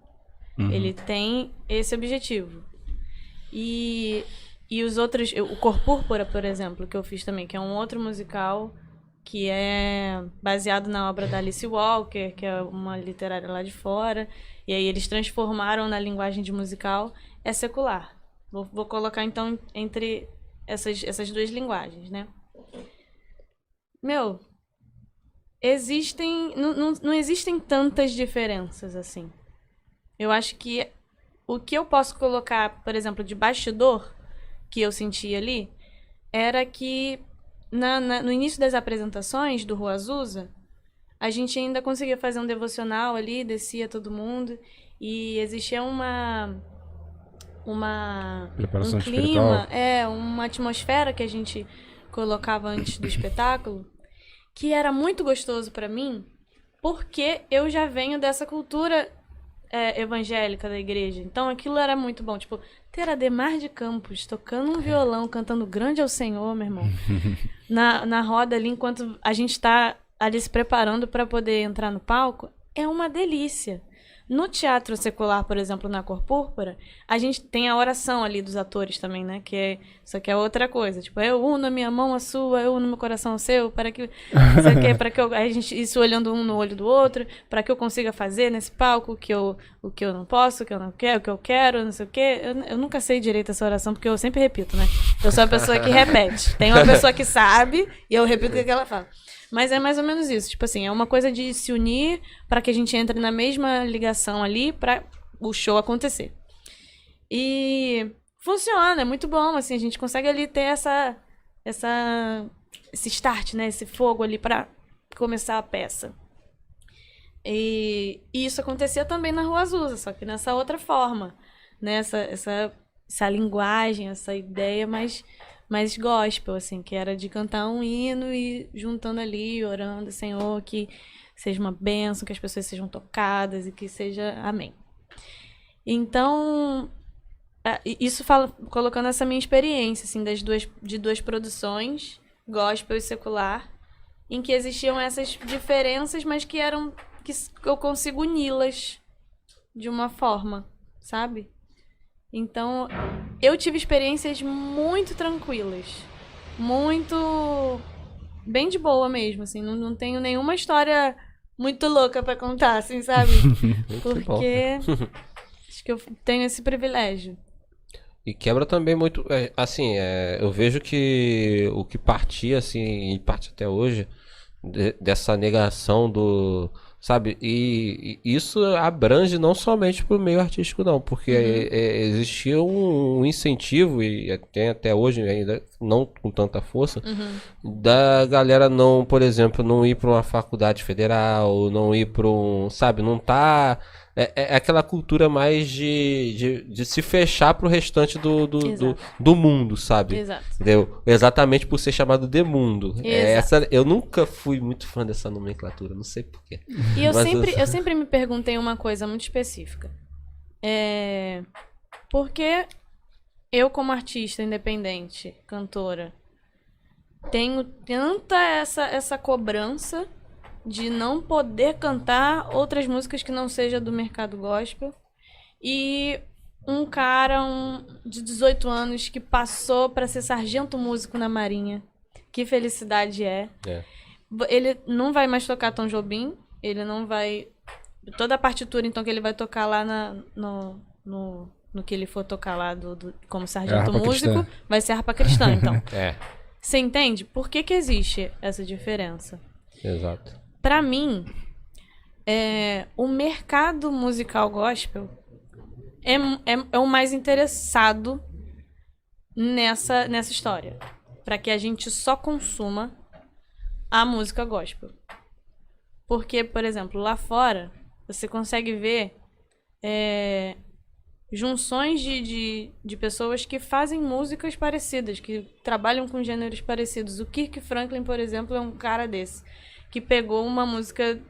Ele tem esse objetivo. E os outros, o Cor Púrpura, por exemplo, que eu fiz também, que é um outro musical que é baseado na obra da Alice Walker, que é uma literária lá de fora, e aí eles transformaram na linguagem de musical, é secular. Vou colocar então entre essas duas linguagens, né? Não existem tantas diferenças assim. Eu acho que o que eu posso colocar, por exemplo, de bastidor, que eu senti ali, era que no início das apresentações do Rua Azusa, a gente ainda conseguia fazer um devocional ali, descia todo mundo, e existia um clima, uma atmosfera que a gente colocava antes do espetáculo, que era muito gostoso pra mim, porque eu já venho dessa cultura evangélica da igreja. Então aquilo era muito bom. Tipo, ter Ademar de Campos tocando um violão, cantando Grande é o Senhor, meu irmão. Na roda ali, enquanto a gente tá ali se preparando para poder entrar no palco, é uma delícia. No teatro secular, por exemplo, na Cor Púrpura, a gente tem a oração ali dos atores também, né? Isso aqui é outra coisa. Tipo, eu uno a minha mão à sua, eu uno meu coração ao seu, para que... Isso aqui é para que a gente... Isso olhando um no olho do outro, para que eu consiga fazer nesse palco o que eu não posso, o que eu não quero, o que eu quero, não sei o quê. Eu nunca sei direito essa oração, porque eu sempre repito, né? Eu sou a pessoa que repete. Tem uma pessoa que sabe, e eu repito o que ela fala. Mas é mais ou menos isso. Tipo assim, é uma coisa de se unir para que a gente entre na mesma ligação ali para o show acontecer. E funciona, é muito bom. Assim, a gente consegue ali ter esse start, né? Esse fogo ali para começar a peça. E isso acontecia também na Rua Azusa, só que nessa outra forma. Né? Essa linguagem, essa ideia mais gospel, assim, que era de cantar um hino e juntando ali, orando, Senhor, que seja uma bênção, que as pessoas sejam tocadas e que seja amém. Então, isso colocando essa minha experiência, assim, de duas produções, gospel e secular, em que existiam essas diferenças, mas que eu consigo uni-las de uma forma, sabe? Então, eu tive experiências muito tranquilas. Muito... bem de boa mesmo, assim. Não tenho nenhuma história muito louca pra contar, assim, sabe? Porque acho que eu tenho esse privilégio. E quebra também muito... assim, eu vejo que o que partia, assim, e parte até hoje, dessa negação do... Sabe? E isso abrange não somente para o meio artístico, não, porque existia um incentivo, e tem até hoje ainda, não com tanta força, da galera não, por exemplo, não ir para uma faculdade federal, não ir para sabe? Não tá... É aquela cultura mais de se fechar pro restante do mundo, sabe? Exato. Entendeu? Exatamente por ser chamado de mundo. Eu nunca fui muito fã dessa nomenclatura, não sei porquê. E eu sempre me perguntei uma coisa muito específica. Porque eu, como artista independente, cantora, tenho tanta essa cobrança de não poder cantar outras músicas que não seja do mercado gospel. E um cara de 18 anos que passou para ser sargento músico na Marinha. Que felicidade é. Ele não vai mais tocar Tom Jobim. Ele não vai... Toda a partitura, então, que ele vai tocar lá no que ele for tocar lá como sargento músico, vai ser harpa cristã, então. Você entende? Por que existe essa diferença? Exato. Pra mim, o mercado musical gospel é o mais interessado nessa história. Pra que a gente só consuma a música gospel. Porque, por exemplo, lá fora, você consegue ver junções de pessoas que fazem músicas parecidas, que trabalham com gêneros parecidos. O Kirk Franklin, por exemplo, é um cara desse, que pegou uma música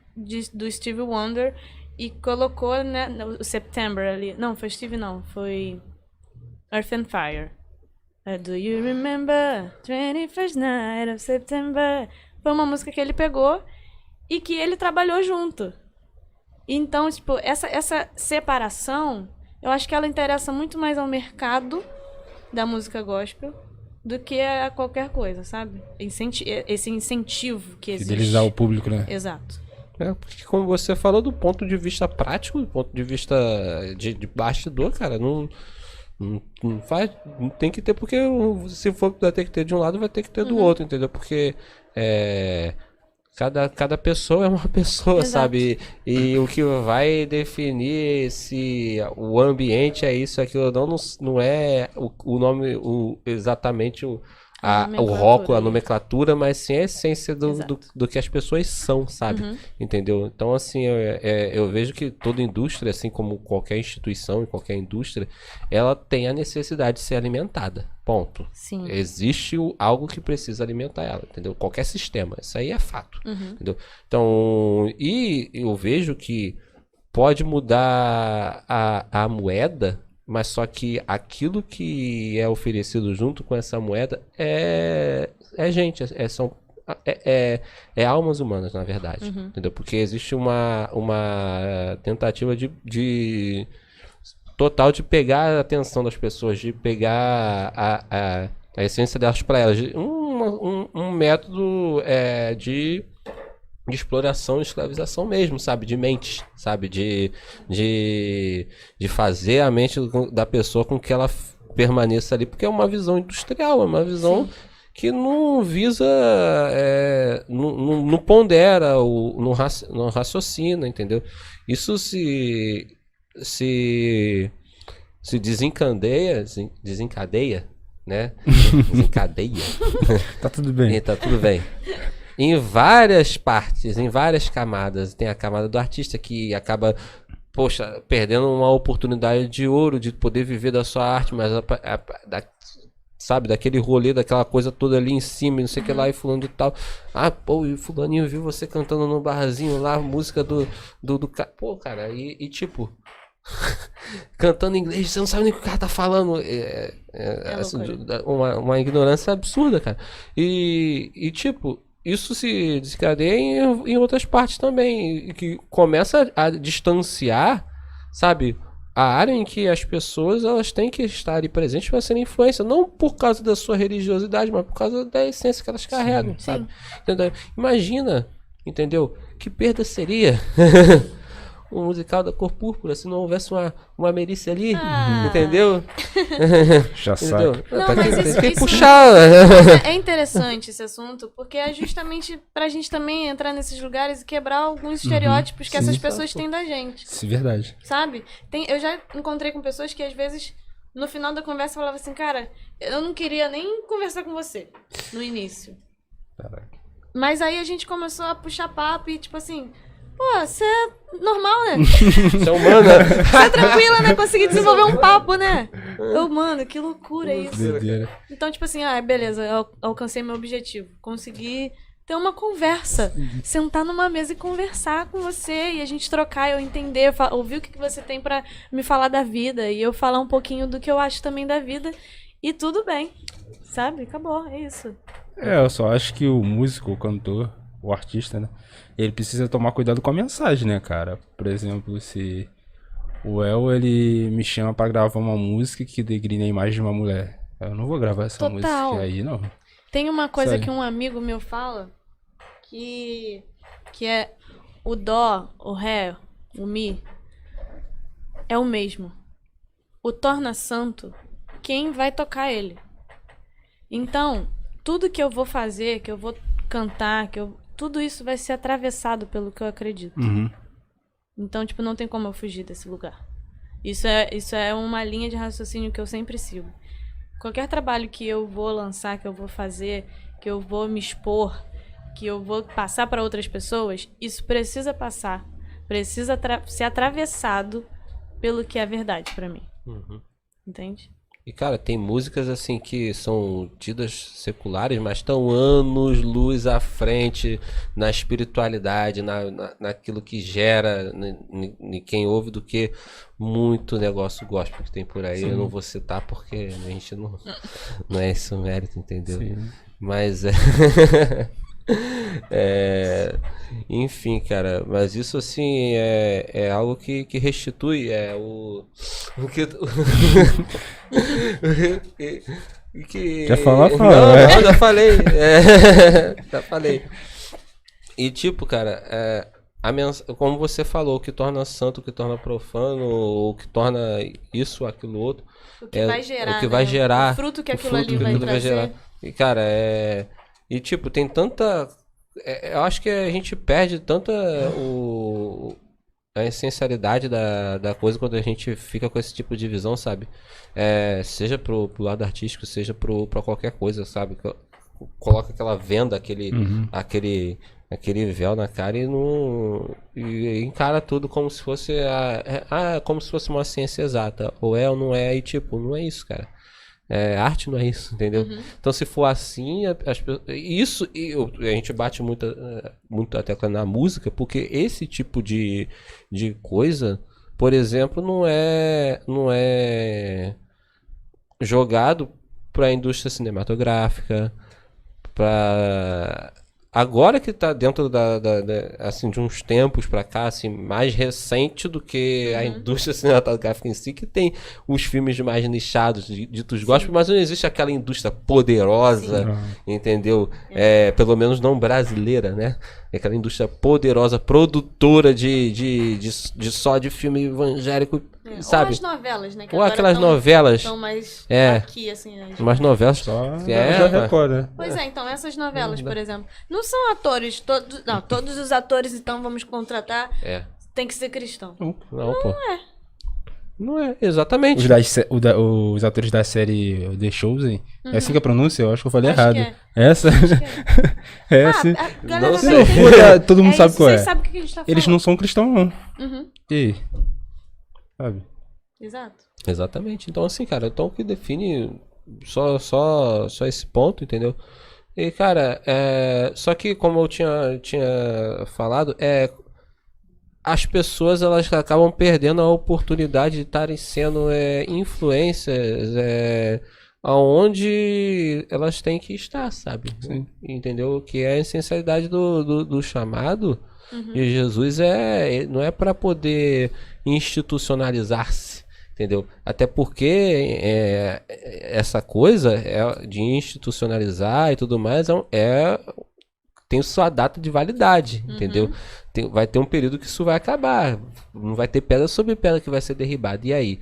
do Stevie Wonder e colocou, né, o September ali. Não, foi Stevie não, foi Earth and Fire. Do you remember 21st night of September? Foi uma música que ele pegou e que ele trabalhou junto. Então, tipo, essa separação, eu acho que ela interessa muito mais ao mercado da música gospel do que a qualquer coisa, sabe? Esse incentivo que existe. Fidelizar o público, né? Exato. Porque como você falou, do ponto de vista prático, do ponto de vista de bastidor, cara, não faz, não tem que ter, porque se for ter que ter de um lado, vai ter que ter do outro, entendeu? Porque cada pessoa é uma pessoa, exato, sabe? E o que vai definir se o ambiente é isso, aquilo, não é o nome, exatamente o rótulo, a nomenclatura, mas sim a essência do que as pessoas são, sabe? Entendeu? Então, assim, eu vejo que toda indústria, assim como qualquer instituição e qualquer indústria, ela tem a necessidade de ser alimentada. Ponto. Sim. Existe algo que precisa alimentar ela, entendeu? Qualquer sistema. Isso aí é fato. Entendeu? Então, e eu vejo que pode mudar a moeda, mas só que aquilo que é oferecido junto com essa moeda é gente, é almas humanas, na verdade, entendeu? Porque existe uma tentativa de total de pegar a atenção das pessoas, de pegar a essência delas para elas, um método de exploração e escravização mesmo, sabe? De mente, sabe? De fazer a mente da pessoa com que ela permaneça ali, porque é uma visão industrial, é uma visão, sim, que não visa, não pondera, não raciocina, entendeu? Isso se desencadeia, né? Desencadeia. Tá tudo bem. Tá tudo bem. Em várias partes, em várias camadas. Tem a camada do artista que acaba, poxa, perdendo uma oportunidade de ouro de poder viver da sua arte, mas sabe, daquele rolê, daquela coisa toda ali em cima, não sei o que lá, e fulano de tal. Ah, pô, e fulaninho viu você cantando no barzinho lá, música do pô, cara, e tipo, cantando em inglês, você não sabe nem o que o cara tá falando. Assim, uma ignorância absurda, cara. E tipo, isso se desencadeia em outras partes também, que começa a distanciar, sabe, a área em que as pessoas elas têm que estar ali presentes para serem influência, não por causa da sua religiosidade, mas por causa da essência que elas carregam, sim, sabe? Entendeu? Imagina, entendeu? Que perda seria o musical da Cor Púrpura se não houvesse uma Merícia ali, entendeu? Já sabe. Não, mas tem que puxar. É interessante esse assunto, porque é justamente pra gente também entrar nesses lugares e quebrar alguns estereótipos que essas pessoas têm da gente. Isso é verdade. Sabe? Eu já encontrei com pessoas que às vezes, no final da conversa, falavam assim, cara, eu não queria nem conversar com você no início. Caraca. Mas aí a gente começou a puxar papo e tipo assim, pô, você é normal, né? Você é humana. Você é tranquila, né? Consegui desenvolver um papo, né? Mano, que loucura isso. Doideira. Então, tipo assim, beleza, eu alcancei meu objetivo. Consegui ter uma conversa. Sentar numa mesa e conversar com você. E a gente trocar, eu entender, ouvir o que você tem pra me falar da vida. E eu falar um pouquinho do que eu acho também da vida. E tudo bem. Sabe? Acabou, é isso. Eu só acho que o músico, o cantor, o artista, né? Ele precisa tomar cuidado com a mensagem, né, cara? Por exemplo, se o El, ele me chama pra gravar uma música que degrine a imagem de uma mulher. Eu não vou gravar essa música aí, não. Tem uma coisa que um amigo meu fala, que é o dó, o ré, o mi, é o mesmo. O torna santo, quem vai tocar ele. Então, tudo que eu vou fazer, que eu vou cantar, tudo isso vai ser atravessado pelo que eu acredito. Uhum. Então, tipo, não tem como eu fugir desse lugar. Isso é uma linha de raciocínio que eu sempre sigo. Qualquer trabalho que eu vou lançar, que eu vou fazer, que eu vou me expor, que eu vou passar para outras pessoas, isso precisa passar, precisa ser atravessado pelo que é verdade para mim. Uhum. Entende? E, cara, tem músicas, assim, que são tidas seculares, mas estão anos-luz à frente na espiritualidade, naquilo que gera em quem ouve, do que muito negócio gospel que tem por aí. Sim. Eu não vou citar porque a gente não é esse o mérito, entendeu? Sim. Mas enfim, cara, mas isso assim é algo que restitui Quer falar? Fala. Não, já falei. Já falei. E tipo, cara, como você falou, o que torna santo, o que torna profano, o que torna isso, aquilo, outro, o que vai gerar, o que vai gerar, o fruto que aquilo ali vai trazer. Gerar. E cara, e tipo, tem tanta... eu acho que a gente perde tanta a essencialidade da coisa quando a gente fica com esse tipo de visão, sabe? Seja pro lado artístico, seja pra qualquer coisa, sabe? Coloca aquela venda, aquele véu na cara e encara tudo como se fosse como se fosse uma ciência exata. Ou ou não é, e tipo, não é isso, cara. Arte não é isso, entendeu? Uhum. Então, se for assim, a gente bate muito a tecla na música, porque esse tipo de coisa, por exemplo, não é jogado para a indústria cinematográfica, para... Agora que tá dentro assim, de uns tempos pra cá, assim, mais recente do que a indústria cinematográfica em si, que tem os filmes mais nichados, ditos gospel, mas não existe aquela indústria poderosa, entendeu? Pelo menos não brasileira, né? Aquela indústria poderosa, produtora de só de filme evangélico, sabe? Ou as novelas, né? Que ou aquelas novelas. São mais aqui, assim. Umas novelas. Só já recorda. Pois então, essas novelas, por exemplo, não são atores, todos os atores, então, vamos contratar, tem que ser cristão. Não é, exatamente. Os atores da série The Chosen, é assim que a pronúncia? Eu acho que eu falei errado. Essa? Essa. Se não for, todo mundo sabe qual é. Sabe o que a gente tá falando. Eles não são cristãos, não. E sabe? Exato. Exatamente. Então, assim, cara, então o que define só esse ponto, entendeu? E, cara, só que como eu tinha falado, as pessoas, elas acabam perdendo a oportunidade de estarem sendo influências aonde elas têm que estar, sabe? Sim. Entendeu? Que é a essencialidade do chamado de Jesus, não é para poder institucionalizar-se, entendeu? Até porque essa coisa de institucionalizar e tudo mais tem sua data de validade, entendeu? Vai ter um período que isso vai acabar. Não vai ter pedra sobre pedra que vai ser derribada. E aí?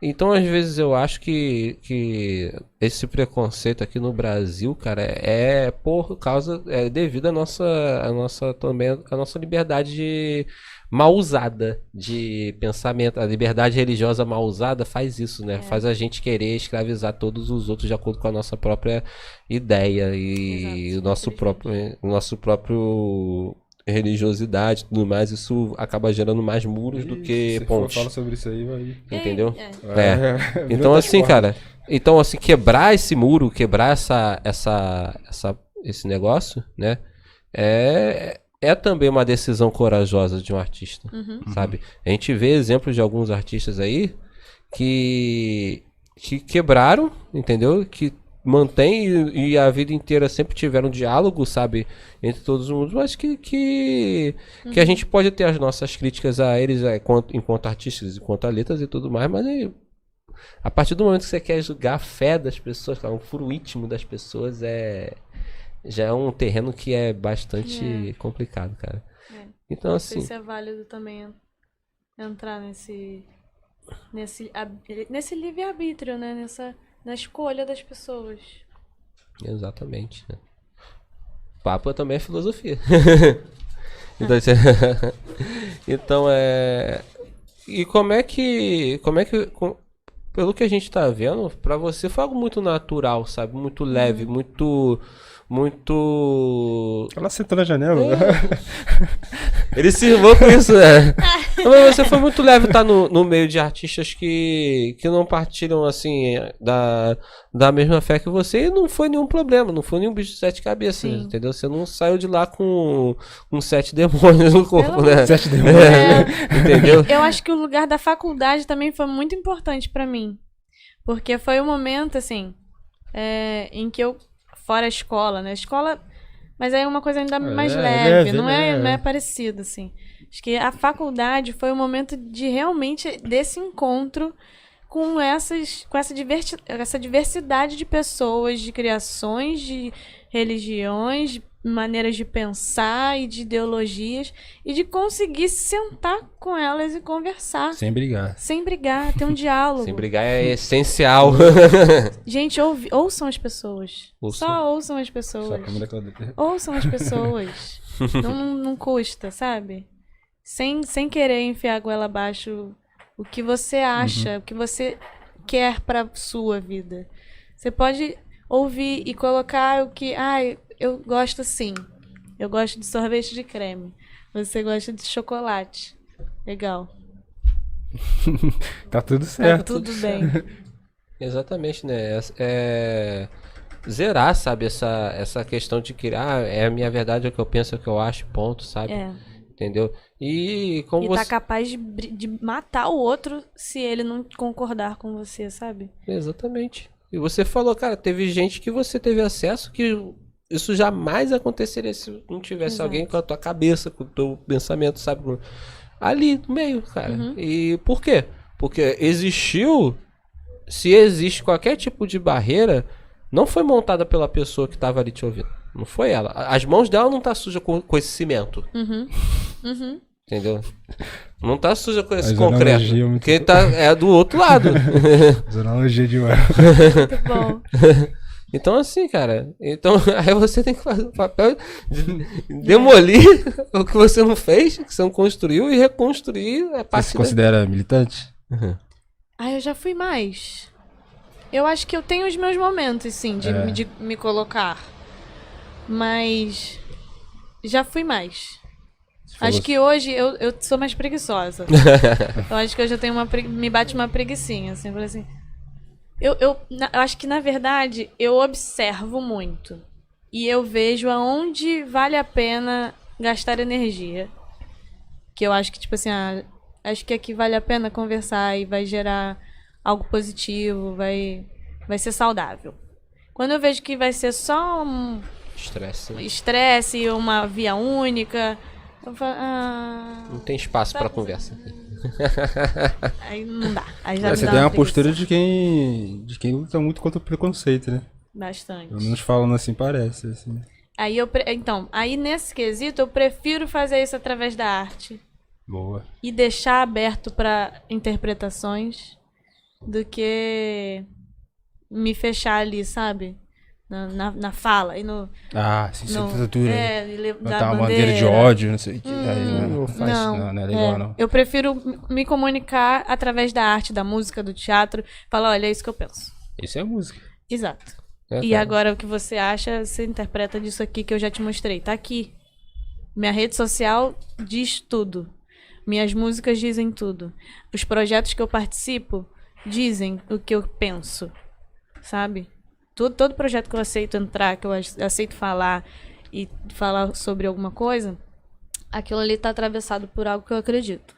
Então, às vezes, eu acho que esse preconceito aqui no Brasil, cara, por causa... devido à nossa liberdade mal usada de pensamento. A liberdade religiosa mal usada faz isso, né? Faz a gente querer escravizar todos os outros de acordo com a nossa própria ideia e o nosso próprio religiosidade e tudo mais. Isso acaba gerando mais muros do que pontes. Fala sobre isso aí, vai. Entendeu? Então, assim, cara, quebrar esse muro, quebrar esse negócio, né? é também uma decisão corajosa de um artista, sabe? A gente vê exemplos de alguns artistas aí que quebraram, entendeu? Que mantém e a vida inteira sempre tiveram diálogo, sabe? Entre todos os mundos, mas que a gente pode ter as nossas críticas a eles enquanto artistas, enquanto atletas e tudo mais, mas aí, a partir do momento que você quer julgar a fé das pessoas, cara, um furo íntimo das pessoas já é um terreno que é bastante complicado, cara. Então, assim... Não sei se é válido também entrar nesse livre-arbítrio, né? Na escolha das pessoas. Exatamente. Papo também é filosofia. Então, E como é que... Pelo que a gente tá vendo, pra você foi algo muito natural, sabe? Muito leve, muito... Ela sentou na janela. Ele se irmou com isso, né? Mas você foi muito leve estar no meio de artistas que não partilham, assim, da mesma fé que você, e não foi nenhum problema, não foi nenhum bicho de 7 cabeças, entendeu? Você não saiu de lá com 7 demônios no corpo, né? 7 demônios. Entendeu? Eu acho que o lugar da faculdade também foi muito importante pra mim. Porque foi um momento, assim, em que eu... Fora a escola, né? Escola... Mas aí é uma coisa ainda mais leve, não é parecido, assim. Acho que a faculdade foi o momento de realmente desse encontro com essa diversidade de pessoas, de criações, de religiões, de maneiras de pensar e de ideologias, e de conseguir sentar com elas e conversar. Sem brigar. Sem brigar, ter um diálogo. Sem brigar é essencial. Gente, ouçam as pessoas. Só ouçam as pessoas. Ouçam as pessoas. Não custa, sabe? Sem querer enfiar a goela abaixo o que você acha, o que você quer pra sua vida. Você pode ouvir e colocar o que... eu gosto sim. Eu gosto de sorvete de creme. Você gosta de chocolate. Legal. Tá tudo certo. Tá tudo bem. Exatamente, né? Zerar, sabe, essa questão de que é a minha verdade, é o que eu penso, é o que eu acho, ponto, sabe? Entendeu? E como você... tá capaz de matar o outro se ele não concordar com você, sabe? Exatamente. E você falou, cara, teve gente que você teve acesso que isso jamais aconteceria se não tivesse alguém com a tua cabeça, com o teu pensamento, sabe? Ali no meio, cara. E por quê? Porque se existe qualquer tipo de barreira, não foi montada pela pessoa que estava ali te ouvindo. Não foi ela. As mãos dela não tá suja com esse cimento. Entendeu? Não tá suja com esse concreto. Quem tá do outro lado. As analogias demais. Muito bom. Então, assim, cara. Aí você tem que fazer o papel de demolir o que você não fez, que você não construiu, e reconstruir a parte. Você se considera militante? Eu já fui mais. Eu acho que eu tenho os meus momentos, sim, de me colocar. Mas já fui mais. Acho que hoje eu sou mais preguiçosa. Eu acho que hoje eu tenho me bate uma preguicinha, assim, por assim. Eu acho que, na verdade, eu observo muito. E eu vejo aonde vale a pena gastar energia. Que eu acho que, tipo assim, acho que aqui vale a pena conversar e vai gerar algo positivo, vai ser saudável. Quando eu vejo que vai ser só um estresse e uma via única, eu falo, não tem espaço pra conversa. Aí não dá. Aí já você tem uma postura de quem luta muito contra o preconceito, né? Bastante. Pelo menos falando assim, parece. Assim. Aí nesse quesito, eu prefiro fazer isso através da arte. Boa. E deixar aberto para interpretações do que me fechar ali, sabe? Na fala e no... sim, literatura. Botar uma bandeira de ódio, não sei o que. Não faz isso, não é legal, não. Eu prefiro me comunicar através da arte, da música, do teatro. Falar, olha, é isso que eu penso. Isso é música. Exato. E agora o que você acha, você interpreta disso aqui que eu já te mostrei. Tá aqui. Minha rede social diz tudo. Minhas músicas dizem tudo. Os projetos que eu participo dizem o que eu penso. Sabe? Todo projeto que eu aceito entrar, que eu aceito falar, e falar sobre alguma coisa, aquilo ali tá atravessado por algo que eu acredito.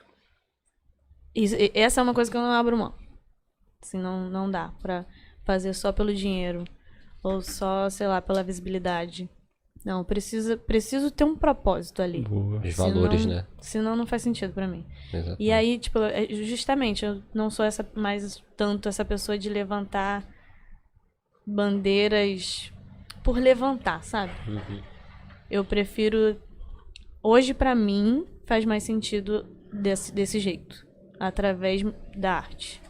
E essa é uma coisa que eu não abro mão. Assim, não dá pra fazer só pelo dinheiro. Ou só, sei lá, pela visibilidade. Não, preciso ter um propósito ali. Boa. Os valores, né? Senão não faz sentido pra mim. Exatamente. E aí, tipo, justamente, eu não sou mais tanto essa pessoa de levantar bandeiras por levantar, sabe? Uhum. Eu prefiro... Hoje, pra mim, faz mais sentido desse jeito. Através da arte.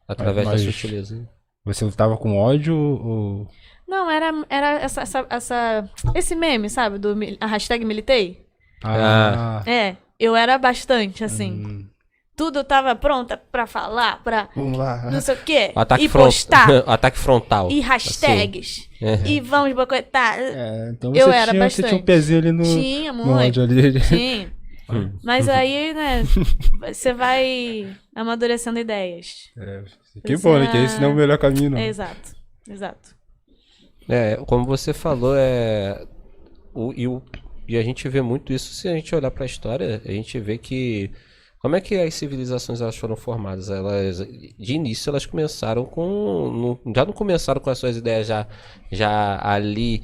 Através da sutileza. Você lutava com ódio ou... Não, era esse meme, sabe? A hashtag militei. Eu era bastante, assim. Tudo tava pronta pra falar, pra vamos lá. não sei o quê. Ataque e postar. Ataque frontal. E hashtags. Assim. E vamos boicotar. Então você tinha um pezinho ali no... Tinha, muito. No ódio ali. Tinha. Mas aí, né, você vai amadurecendo ideias. Que bom, né? Que esse não é o melhor caminho, não. Exato. Como você falou, e a gente vê muito isso, se a gente olhar para a história, a gente vê que como é que as civilizações elas foram formadas? Elas, de início, elas começaram já não começaram com as suas ideias já ali,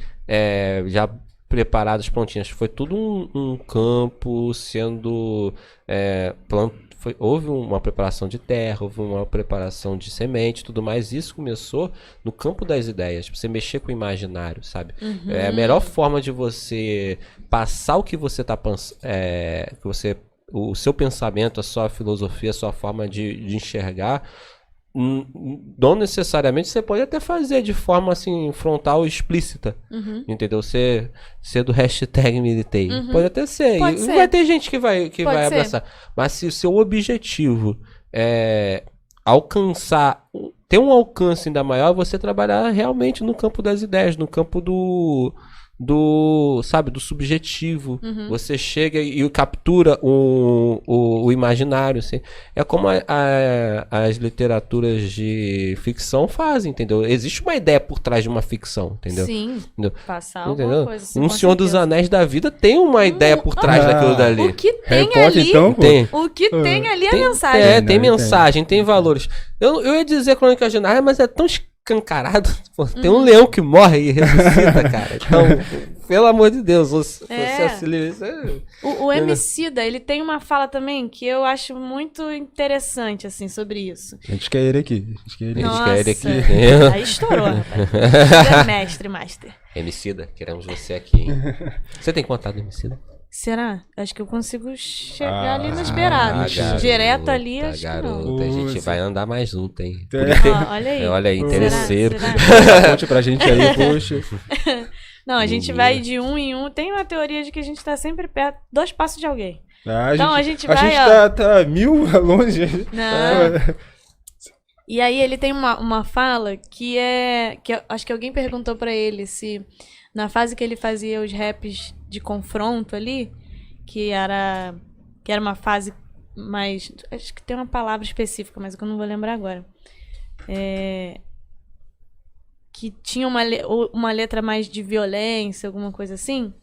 já preparadas, prontinhas. Foi tudo um campo sendo houve uma preparação de terra, houve uma preparação de semente, tudo mais. Isso começou no campo das ideias, você mexer com o imaginário, sabe? É a melhor forma de você passar o que você está pensando, o seu pensamento, a sua filosofia, a sua forma de enxergar. Não necessariamente você pode até fazer de forma assim frontal explícita, entendeu? Ser do hashtag militei, pode até ser. Ser. Vai ter gente que vai abraçar, mas se o seu objetivo é alcançar, ter um alcance ainda maior, você trabalhar realmente no campo das ideias, no campo do subjetivo. Você chega e captura o imaginário, assim. É como as literaturas de ficção fazem, entendeu? Existe uma ideia por trás de uma ficção, entendeu? Sim, entendeu? passar alguma coisa. Sim, Senhor dos Anéis da vida tem uma ideia por trás daquilo dali. O que tem Harry Potter, ali, então, pô? o que tem ali é mensagem. Tem mensagem, tem valores. Eu ia dizer Crônica de Nárnia, mas é tão escancarado. Pô, tem um leão que morre e ressuscita, cara. Então, pelo amor de Deus, você O Emicida, ele tem uma fala também que eu acho muito interessante, assim, sobre isso. A gente quer ele aqui. Aí estourou, rapaz. É master. Emicida, queremos você aqui, hein? Você tem contato do Emicida? Será? Acho que eu consigo chegar ali nas beiradas. Direto ali, acho que não. A gente vai andar mais junto, hein? Olha aí. Olha aí, interesseiro. Conte pra gente aí, poxa. Não, a gente vai de um em um. Tem uma teoria de que a gente tá sempre perto, 2 passos de alguém. Então a gente vai... A gente tá 1000 longe. Não. E aí ele tem uma fala que acho que alguém perguntou pra ele se... Na fase que ele fazia os raps de confronto ali, que era uma fase mais... Acho que tem uma palavra específica, mas que eu não vou lembrar agora. Que tinha uma letra mais de violência, alguma coisa assim.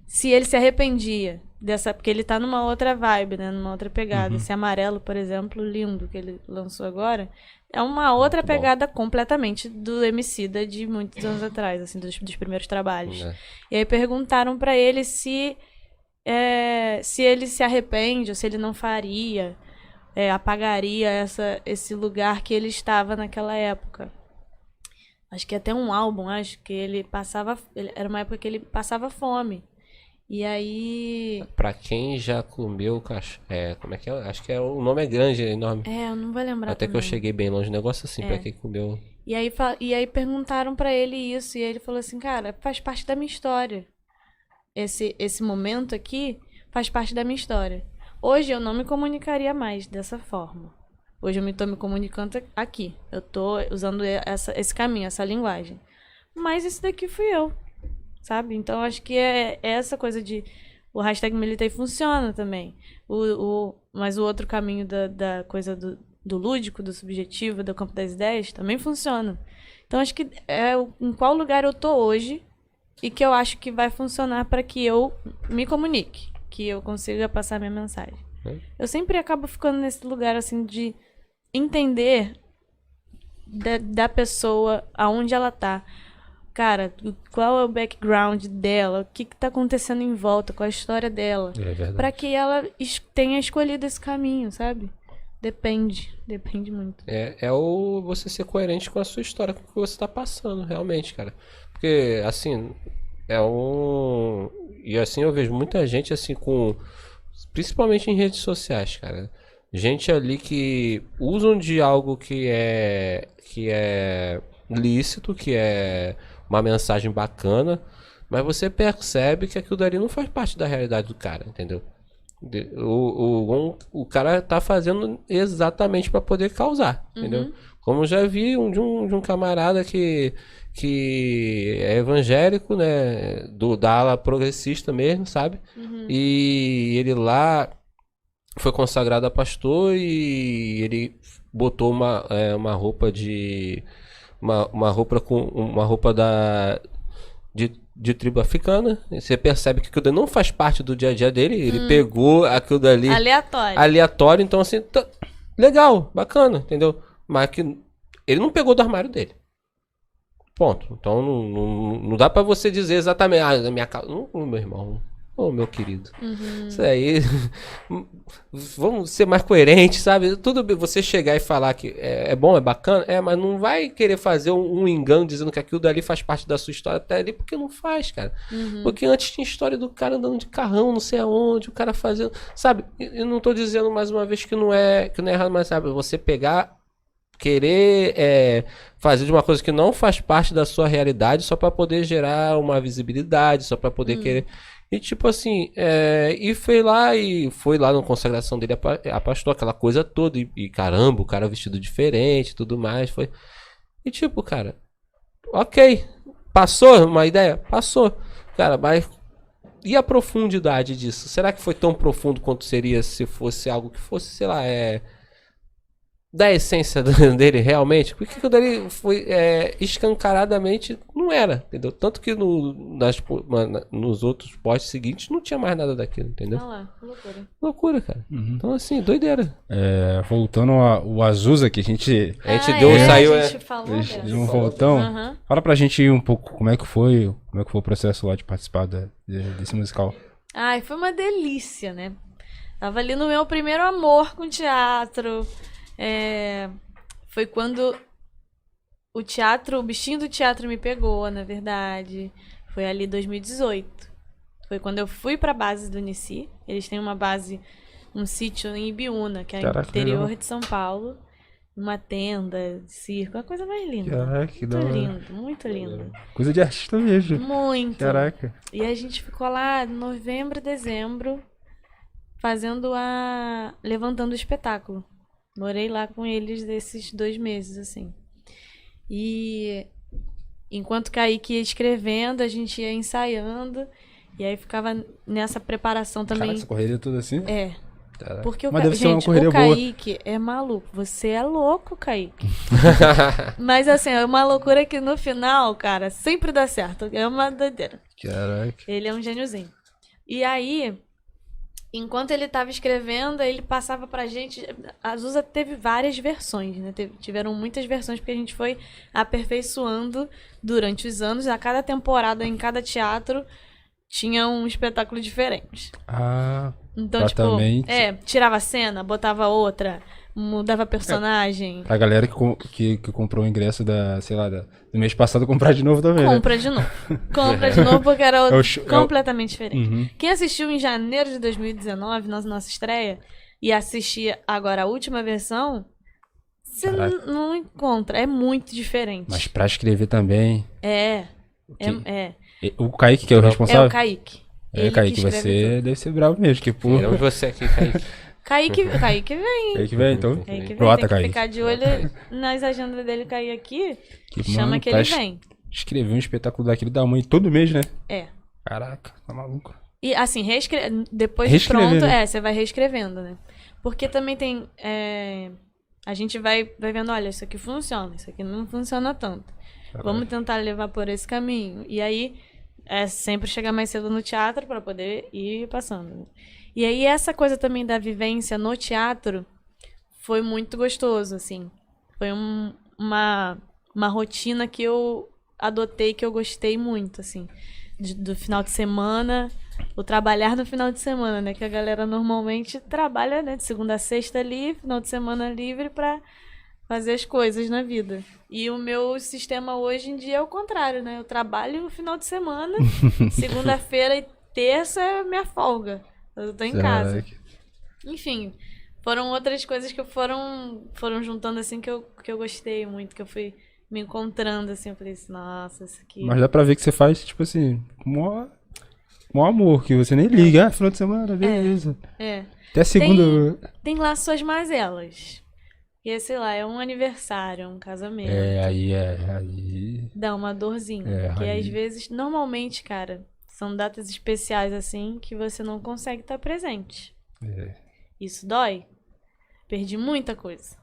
Se ele se arrependia dessa... Porque ele tá numa outra vibe, né? Numa outra pegada. Esse Amarelo, por exemplo, lindo, que ele lançou agora... É uma outra pegada completamente do Emicida de muitos anos atrás, assim, dos primeiros trabalhos. E aí perguntaram pra ele se ele se arrepende ou se ele não faria, apagaria esse lugar que ele estava naquela época. Acho que até um álbum, acho que ele passava... Era uma época que ele passava fome. E aí... Pra quem já comeu como é que é? Acho que o nome é grande, é enorme. Eu não vou lembrar. Até também. que eu cheguei bem longe. Negócio assim, pra quem comeu. E aí perguntaram pra ele isso. E ele falou assim, cara, faz parte da minha história. Esse momento aqui faz parte da minha história. Hoje eu não me comunicaria mais dessa forma. Hoje eu tô me comunicando aqui. Eu tô usando esse caminho, essa linguagem. Mas esse daqui fui eu. Sabe? Então, acho que é essa coisa de... O hashtag militei funciona também. Mas o outro caminho da coisa do lúdico, do subjetivo, do campo das ideias, também funciona. Então, acho que em qual lugar eu tô hoje e que eu acho que vai funcionar para que eu me comunique, que eu consiga passar minha mensagem. Eu sempre acabo ficando nesse lugar, assim, de entender da pessoa, aonde ela tá. Cara, qual é o background dela, o que tá acontecendo em volta, qual a história dela. É verdade. Pra que ela tenha escolhido esse caminho, sabe? Depende muito. É você ser coerente com a sua história, com o que você tá passando, realmente, cara. Porque, assim, E assim eu vejo muita gente, assim, principalmente em redes sociais, cara. Gente ali que usam de algo que é lícito, que é uma mensagem bacana, mas você percebe que aquilo dali não faz parte da realidade do cara, entendeu? O cara tá fazendo exatamente para poder causar, entendeu? Como eu já vi de um camarada que é evangélico, né, da ala progressista mesmo, sabe? E ele lá foi consagrado a pastor e ele botou uma roupa uma roupa de tribo africana. Você percebe que aquilo dali não faz parte do dia a dia dele. Ele pegou aquilo dali aleatório, então assim, legal, bacana, entendeu? Mas que ele não pegou do armário dele. Ponto. Então não dá pra você dizer exatamente, na minha casa. Não, meu irmão. Ô, meu querido. Isso aí. Vamos ser mais coerentes, sabe? Tudo bem você chegar e falar que é bom, é bacana, mas não vai querer fazer um engano dizendo que aquilo dali faz parte da sua história até ali, porque não faz, cara. Porque antes tinha história do cara andando de carrão, não sei aonde, o cara fazendo. Sabe? Eu não tô dizendo mais uma vez que não é errado, mas sabe, você pegar. Querer fazer de uma coisa que não faz parte da sua realidade só pra poder gerar uma visibilidade, só pra poder querer. E tipo assim, e foi lá na consagração dele a pastor, aquela coisa toda, e caramba, o cara vestido diferente, tudo mais, foi. E tipo, cara, ok, passou uma ideia? Passou. Cara, mas e a profundidade disso? Será que foi tão profundo quanto seria se fosse algo que fosse, sei lá, da essência dele realmente? Porque aquilo dali foi escancaradamente não era, entendeu? Tanto que nos outros posts seguintes não tinha mais nada daquilo, entendeu? Olha lá, loucura. Loucura, cara. Então assim, doideira. Voltando ao Azusa, que a gente saiu, a gente falou de um voltão. Fala pra gente um pouco como é que foi o processo lá de participar desse musical. Ai, foi uma delícia, né? Tava ali no meu primeiro amor com teatro. Foi quando o bichinho do teatro me pegou, na verdade. Foi ali em 2018. Foi quando eu fui pra base do Unici. Eles têm uma base, um sítio em Ibiúna, que é no interior de São Paulo. Uma tenda, circo, uma coisa mais linda. Caraca, que da hora. Muito lindo, muito lindo. Coisa de artista mesmo. Muito. Caraca. E a gente ficou lá em novembro, dezembro, levantando o espetáculo. Morei lá com eles desses 2 meses, assim. E enquanto Kaique ia escrevendo, a gente ia ensaiando. E aí ficava nessa preparação também. Caraca, essa correria toda assim? Caraca. Porque Mas deve ser uma correria o Kaique é maluco. Você é louco, Kaique. Mas assim, é uma loucura que no final, cara, sempre dá certo. É uma doideira. Caraca. Ele é um gêniozinho. E aí, enquanto ele estava escrevendo, ele passava pra gente. A Azusa teve várias versões, né? Tiveram muitas versões, porque a gente foi aperfeiçoando durante os anos. A cada temporada, em cada teatro, tinha um espetáculo diferente. Então, exatamente. tirava a cena, botava outra, mudava personagem. Pra galera que comprou o ingresso do mês passado, comprar de novo também. Compra de novo. Compra de novo, porque era completamente diferente. Quem assistiu em janeiro de 2019, na nossa estreia, e assistia agora a última versão, você não encontra. É muito diferente. Mas pra escrever também. O Kaique, que é o responsável? É o Kaique. Kaique, você deve ser bravo mesmo. Queremos você aqui, Kaique. Kaique vem. Kaique vem, então. Kaique vem, Brota, tem que Kaique. ficar de olho nas agendas dele cair aqui. Chama que ele vem. Escrever um espetáculo daquele da mãe todo mês, né? Caraca, tá maluco. E assim, depois de pronto, né? Você vai reescrevendo, né? Porque também tem... a gente vai vendo, olha, isso aqui funciona, isso aqui não funciona tanto. Vamos tentar levar por esse caminho. E aí, é sempre chegar mais cedo no teatro para poder ir passando. E aí essa coisa também da vivência no teatro foi muito gostoso, assim. Foi uma rotina que eu adotei, que eu gostei muito, assim. Do final de semana, o trabalhar no final de semana, né? Que a galera normalmente trabalha, né? De segunda a sexta ali, final de semana livre pra fazer as coisas na vida. E o meu sistema hoje em dia é o contrário, né? Eu trabalho no final de semana, segunda-feira e terça é minha folga. Eu tô em casa. Enfim, foram outras coisas que foram juntando, assim, que eu gostei muito, que eu fui me encontrando, assim, eu falei assim, nossa, isso aqui... Mas dá pra ver que você faz, tipo assim, com amor, que você nem liga. Ah, final de semana, beleza. Até segunda... Tem lá suas mazelas. E, sei lá, é um aniversário, é um casamento. Aí... Dá uma dorzinha. Que às vezes, normalmente, cara, são datas especiais, assim, que você não consegue estar presente. Isso dói. Perdi muita coisa.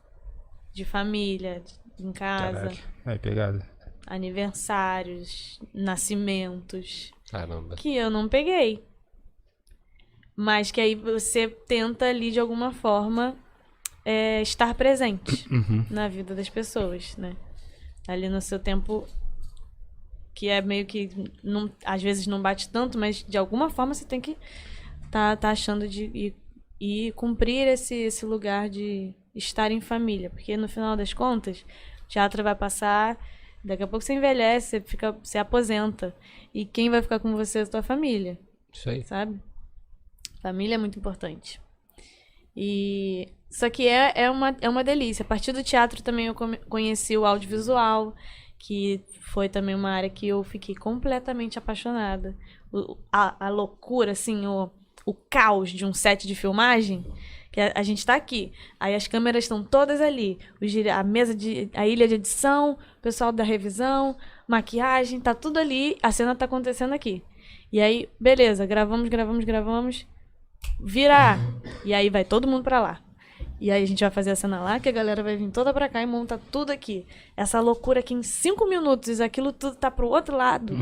De família, em casa. Caraca, pegada. Aniversários, nascimentos. Caramba. Que eu não peguei. Mas que aí você tenta ali, de alguma forma, estar presente na vida das pessoas, né? Ali no seu tempo, que é meio que, não, às vezes não bate tanto, mas de alguma forma você tem que tá achando de ir cumprir esse lugar de estar em família. Porque no final das contas, o teatro vai passar, daqui a pouco você envelhece, você aposenta. E quem vai ficar com você é a tua família. Isso aí. Sabe? Família é muito importante. Só que é uma delícia. A partir do teatro também eu conheci o audiovisual, que foi também uma área que eu fiquei completamente apaixonada. A loucura, assim, o caos de um set de filmagem, que a gente tá aqui. Aí as câmeras estão todas ali. A ilha de edição, o pessoal da revisão, maquiagem, tá tudo ali. A cena tá acontecendo aqui. E aí, beleza, gravamos. Virar. E aí vai todo mundo pra lá. E aí a gente vai fazer a cena lá, que a galera vai vir toda pra cá e monta tudo aqui. Essa loucura que em 5 minutos aquilo tudo tá pro outro lado.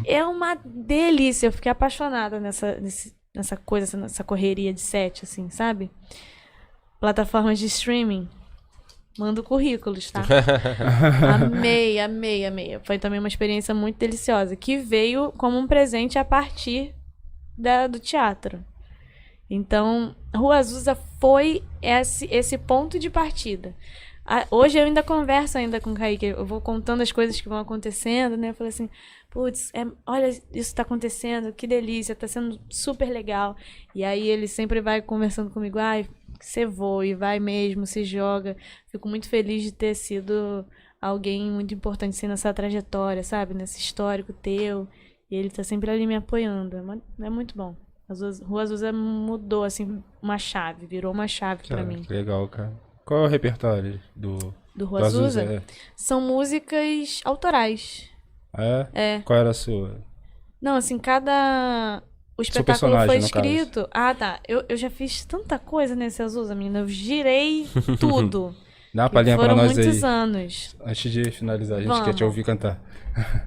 É uma delícia. Eu fiquei apaixonada nessa coisa, nessa correria de set, assim, sabe? Plataformas de streaming. Mando currículos, tá? Amei. Foi também uma experiência muito deliciosa, que veio como um presente a partir do teatro. Então, Rua Azusa foi esse ponto de partida. Hoje eu ainda converso com o Kaique, eu vou contando as coisas que vão acontecendo, né? Eu falei assim, putz, olha, isso tá acontecendo, que delícia, tá sendo super legal. E aí ele sempre vai conversando comigo, você voa e vai mesmo, se joga. Fico muito feliz de ter sido alguém muito importante assim, nessa trajetória, sabe? Nesse histórico teu. E ele tá sempre ali me apoiando. É muito bom. Rua Azusa mudou, assim, uma chave. Virou uma chave pra mim. Que legal, cara. Qual é o repertório do Rua Azusa? São músicas autorais. É? Qual era a sua? Não, assim, o espetáculo foi escrito... Ah, tá. Eu já fiz tanta coisa nesse Azusa, menina. Eu girei tudo. Dá uma palhinha pra nós aí. Foram muitos anos. Antes de finalizar, a gente quer te ouvir cantar.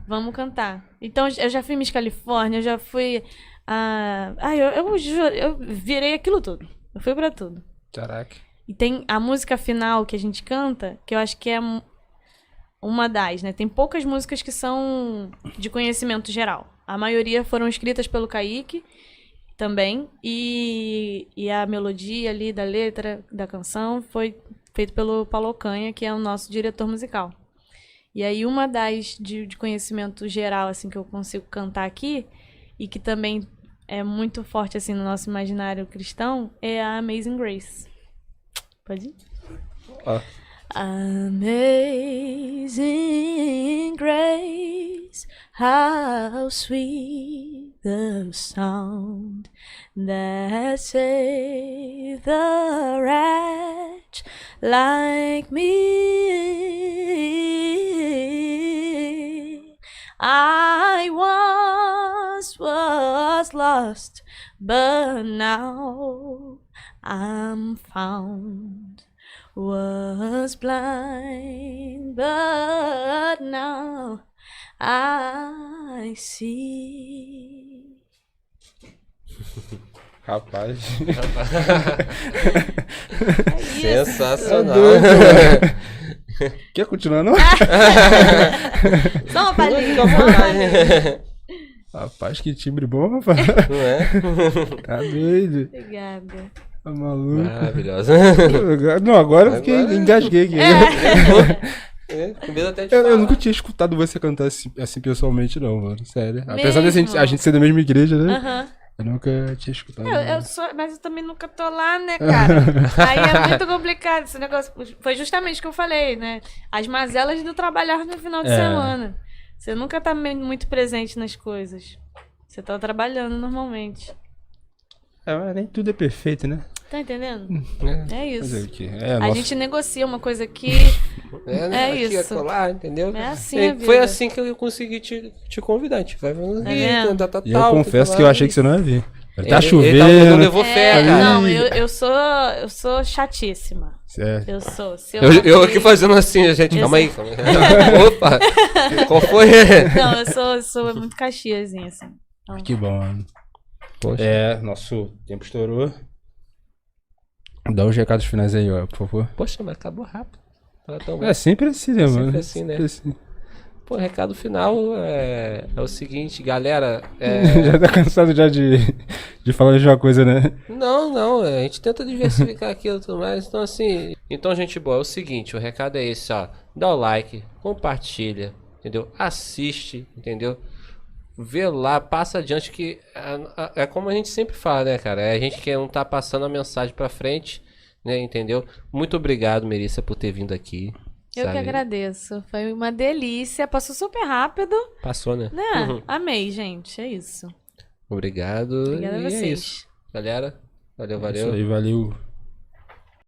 Vamos cantar. Então, eu já fui Miss Califórnia, eu já fui... eu virei aquilo tudo. Eu fui pra tudo. Caraca. E tem a música final que a gente canta, que eu acho que é uma das, né? Tem poucas músicas que são de conhecimento geral. A maioria foram escritas pelo Kaique também. E a melodia ali da letra da canção foi feita pelo Paulo Ocanha, que é o nosso diretor musical. E aí uma das de conhecimento geral, assim, que eu consigo cantar aqui, e que também é muito forte, assim, no nosso imaginário cristão, é a Amazing Grace. Pode ir? Amazing Grace, how sweet the sound that saved a wretch like me. I once was lost, but now I'm found. Was blind, but now I nasci. Rapaz. É Sensacional. Quer continuar, não? Só uma palhinha. Rapaz, que timbre bom, rapaz. Não é? Tá doido. Obrigada. Tá maluco. Maravilhosa. Não, agora eu fiquei, engasguei aqui. Com medo até de Eu falar. nunca tinha escutado você cantar assim pessoalmente, não, mano. Sério. Apesar de Mesmo? a gente ser da mesma igreja, né? Aham. Eu nunca tinha escutado. Mas eu também nunca tô lá, né, cara? Aí é muito complicado esse negócio. Foi justamente o que eu falei, né? As mazelas do trabalhar no final de semana. Você nunca tá muito presente nas coisas. Você tá trabalhando normalmente. Mas nem tudo é perfeito, né? Tá entendendo? É Fazer isso. o quê? A gente negocia uma coisa aqui. Né? Aqui, isso. acolá, entendeu? É assim E a vida. foi assim que eu consegui te convidar. A gente vai vendo? E eu confesso que eu achei que você não ia vir. Tá chovendo. Ele não levou fé, cara. Não, eu sou chatíssima. Certo. Eu sou. Se Eu aqui fazendo assim, gente. Calma aí. Opa! Qual foi? Não, eu sou muito caxiazinha, assim. Então, Que bom, mano. Poxa. Nosso tempo estourou. Dá os recados finais aí, ó, por favor. Poxa, mas acabou rápido. É sempre assim, né, mano? Sempre assim, né? Sempre assim. Pô, recado final é o seguinte, galera. Já tá cansado já de falar de uma coisa, né? Não, a gente tenta diversificar aquilo e tudo mais. Então, assim. Então, gente boa, é o seguinte: o recado é esse, ó. Dá o like, compartilha, entendeu? Assiste, entendeu? Vê lá, passa adiante, que é como a gente sempre fala, né, cara? É a gente que não tá passando a mensagem pra frente, né, entendeu? Muito obrigado, Melissa, por ter vindo aqui. Eu que agradeço. Foi uma delícia. Passou super rápido. Passou, né? Né? Amei, gente. É isso. Obrigado. Obrigada a e vocês. é isso. Galera, valeu. Isso aí, valeu.